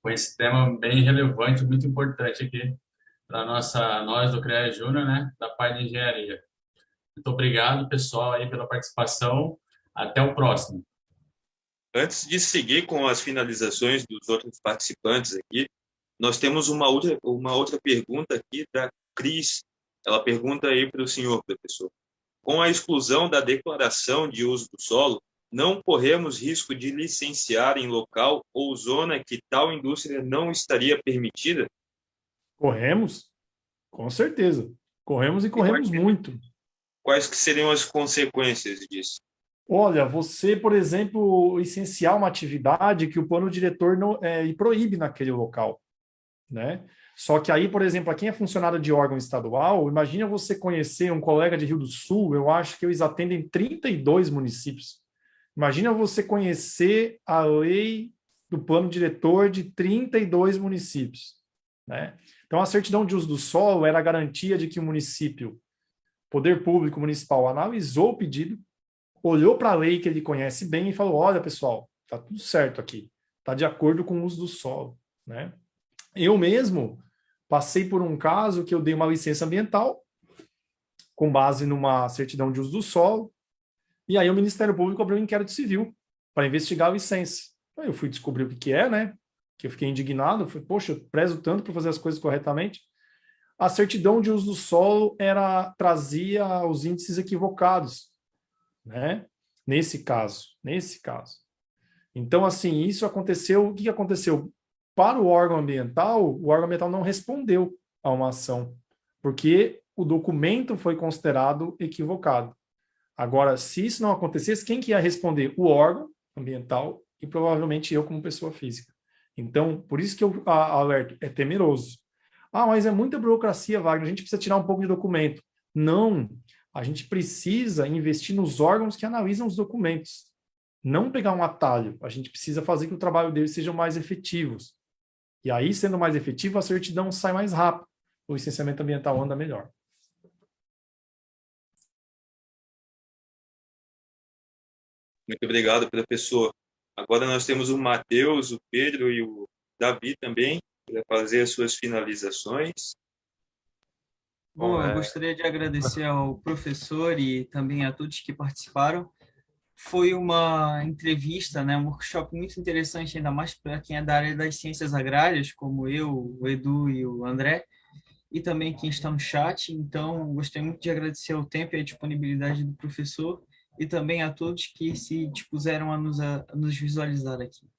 S3: com esse tema bem relevante, muito importante aqui para nós do CREA Júnior, né, da parte de engenharia. Muito obrigado, pessoal, aí pela participação. Até o próximo.
S2: Antes de seguir com as finalizações dos outros participantes aqui, nós temos uma outra pergunta aqui da Cris. Ela pergunta aí para o senhor, professor. Com a exclusão da declaração de uso do solo, não corremos risco de licenciar em local ou zona que tal indústria não estaria permitida?
S1: Corremos, com certeza. Corremos e corremos muito.
S2: Quais que seriam as consequências disso?
S1: Olha, você, por exemplo, licenciar uma atividade que o plano diretor não proíbe naquele local. né? Só que aí, por exemplo, para quem é funcionário de órgão estadual, imagina você conhecer um colega de Rio do Sul, eu acho que eles atendem 32 municípios. Imagina você conhecer a lei do plano diretor de 32 municípios, né? Então, a certidão de uso do solo era a garantia de que o município, poder público municipal, analisou o pedido, olhou para a lei que ele conhece bem e falou, olha, pessoal, está tudo certo aqui, está de acordo com o uso do solo, né? Eu mesmo passei por um caso que eu dei uma licença ambiental com base numa certidão de uso do solo, e aí o Ministério Público abriu um inquérito civil para investigar a licença. Aí eu fui descobrir o que é, né? Que eu fiquei indignado, eu falei, poxa, eu prezo tanto para fazer as coisas corretamente. A certidão de uso do solo trazia os índices equivocados, né? Nesse caso. Então, assim, isso aconteceu, o que aconteceu? Para o órgão ambiental não respondeu a uma ação, porque o documento foi considerado equivocado. Agora, se isso não acontecesse, quem que ia responder? O órgão ambiental e provavelmente eu como pessoa física. Então, por isso que eu alerto, é temeroso. Ah, mas é muita burocracia, Wagner, a gente precisa tirar um pouco de documento. Não, a gente precisa investir nos órgãos que analisam os documentos. Não pegar um atalho, a gente precisa fazer que o trabalho deles seja mais efetivos. E aí, sendo mais efetivo, a certidão sai mais rápido, o licenciamento ambiental anda melhor.
S2: Muito obrigado, professor. Agora nós temos o Matheus, o Pedro e o Davi também para fazer as suas finalizações.
S6: Bom, eu gostaria de agradecer ao professor e também a todos que participaram. Foi uma entrevista, né, um workshop muito interessante, ainda mais para quem é da área das ciências agrárias, como eu, o Edu e o André, e também quem está no chat. Então, gostaria muito de agradecer o tempo e a disponibilidade do professor e também a todos que se dispuseram a nos visualizar aqui.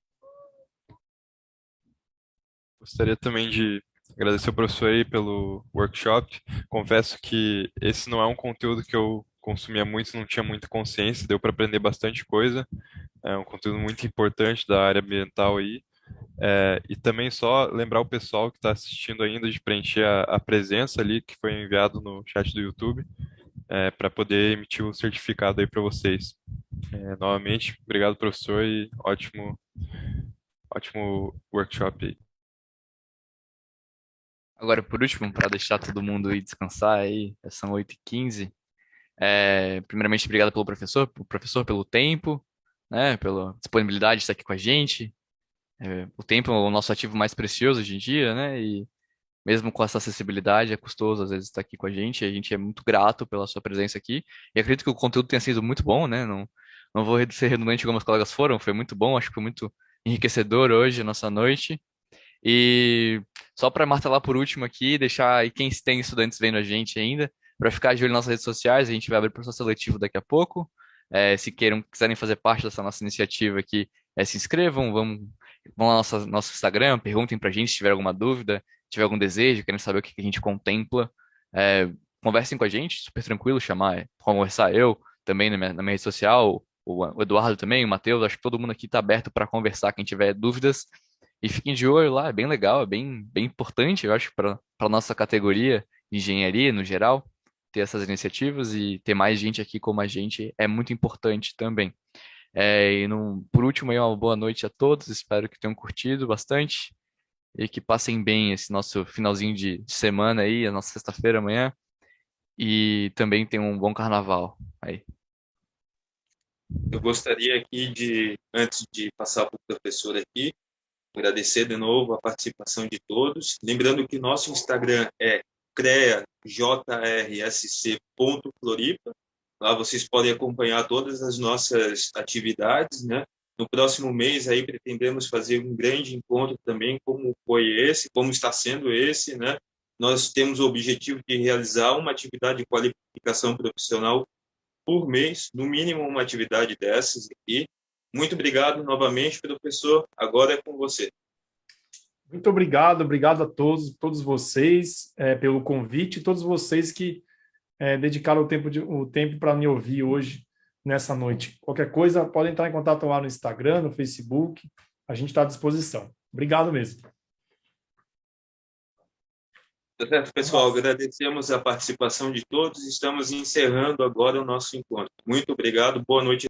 S5: Gostaria também de agradecer ao professor aí pelo workshop. Confesso que esse não é um conteúdo que eu consumia muito, não tinha muita consciência, deu para aprender bastante coisa. É um conteúdo muito importante da área ambiental aí. E também só lembrar o pessoal que está assistindo ainda de preencher a presença ali que foi enviado no chat do YouTube, para poder emitir o certificado aí para vocês. Novamente, obrigado, professor, e ótimo workshop aí.
S4: Agora, por último, para deixar todo mundo ir descansar aí, são 8h15. Primeiramente, obrigado pelo professor pelo tempo, né, pela disponibilidade de estar aqui com a gente. O tempo é o nosso ativo mais precioso hoje em dia, né, e mesmo com essa acessibilidade, é custoso às vezes estar aqui com a gente é muito grato pela sua presença aqui. E acredito que o conteúdo tenha sido muito bom, né, não vou ser redundante como os colegas foram, foi muito bom, acho que foi muito enriquecedor hoje, a nossa noite. E só para martelar por último aqui, deixar aí quem tem estudantes vendo a gente ainda, para ficar de olho nas nossas redes sociais, a gente vai abrir processo seletivo daqui a pouco. Se quiserem fazer parte dessa nossa iniciativa aqui, se inscrevam, vão lá no nosso Instagram, perguntem para a gente se tiver alguma dúvida, tiver algum desejo, querem saber o que a gente contempla. Conversem com a gente, super tranquilo, conversar eu também na minha rede social, o Eduardo também, o Matheus, acho que todo mundo aqui está aberto para conversar, quem tiver dúvidas. E fiquem de olho lá, é bem legal, é bem importante, eu acho, para a nossa categoria de engenharia no geral, ter essas iniciativas e ter mais gente aqui como a gente é muito importante também. Por último, aí, uma boa noite a todos, espero que tenham curtido bastante e que passem bem esse nosso finalzinho de semana aí, a nossa sexta-feira amanhã, e também tenham um bom carnaval aí.
S2: Eu gostaria aqui antes de passar para o professor aqui, agradecer de novo a participação de todos. Lembrando que nosso Instagram é creajrsc.floripa. Lá vocês podem acompanhar todas as nossas atividades, né? No próximo mês aí pretendemos fazer um grande encontro também, como está sendo esse, né? Nós temos o objetivo de realizar uma atividade de qualificação profissional por mês, no mínimo uma atividade dessas aqui. Muito obrigado novamente, professor. Agora é com você.
S1: Muito obrigado a todos vocês pelo convite, todos vocês que dedicaram o tempo para me ouvir hoje, nessa noite. Qualquer coisa, podem entrar em contato lá no Instagram, no Facebook, a gente está à disposição. Obrigado mesmo.
S2: Tá certo, pessoal?
S1: Nossa.
S2: Agradecemos a participação de todos. Estamos encerrando agora o nosso encontro. Muito obrigado. Boa noite.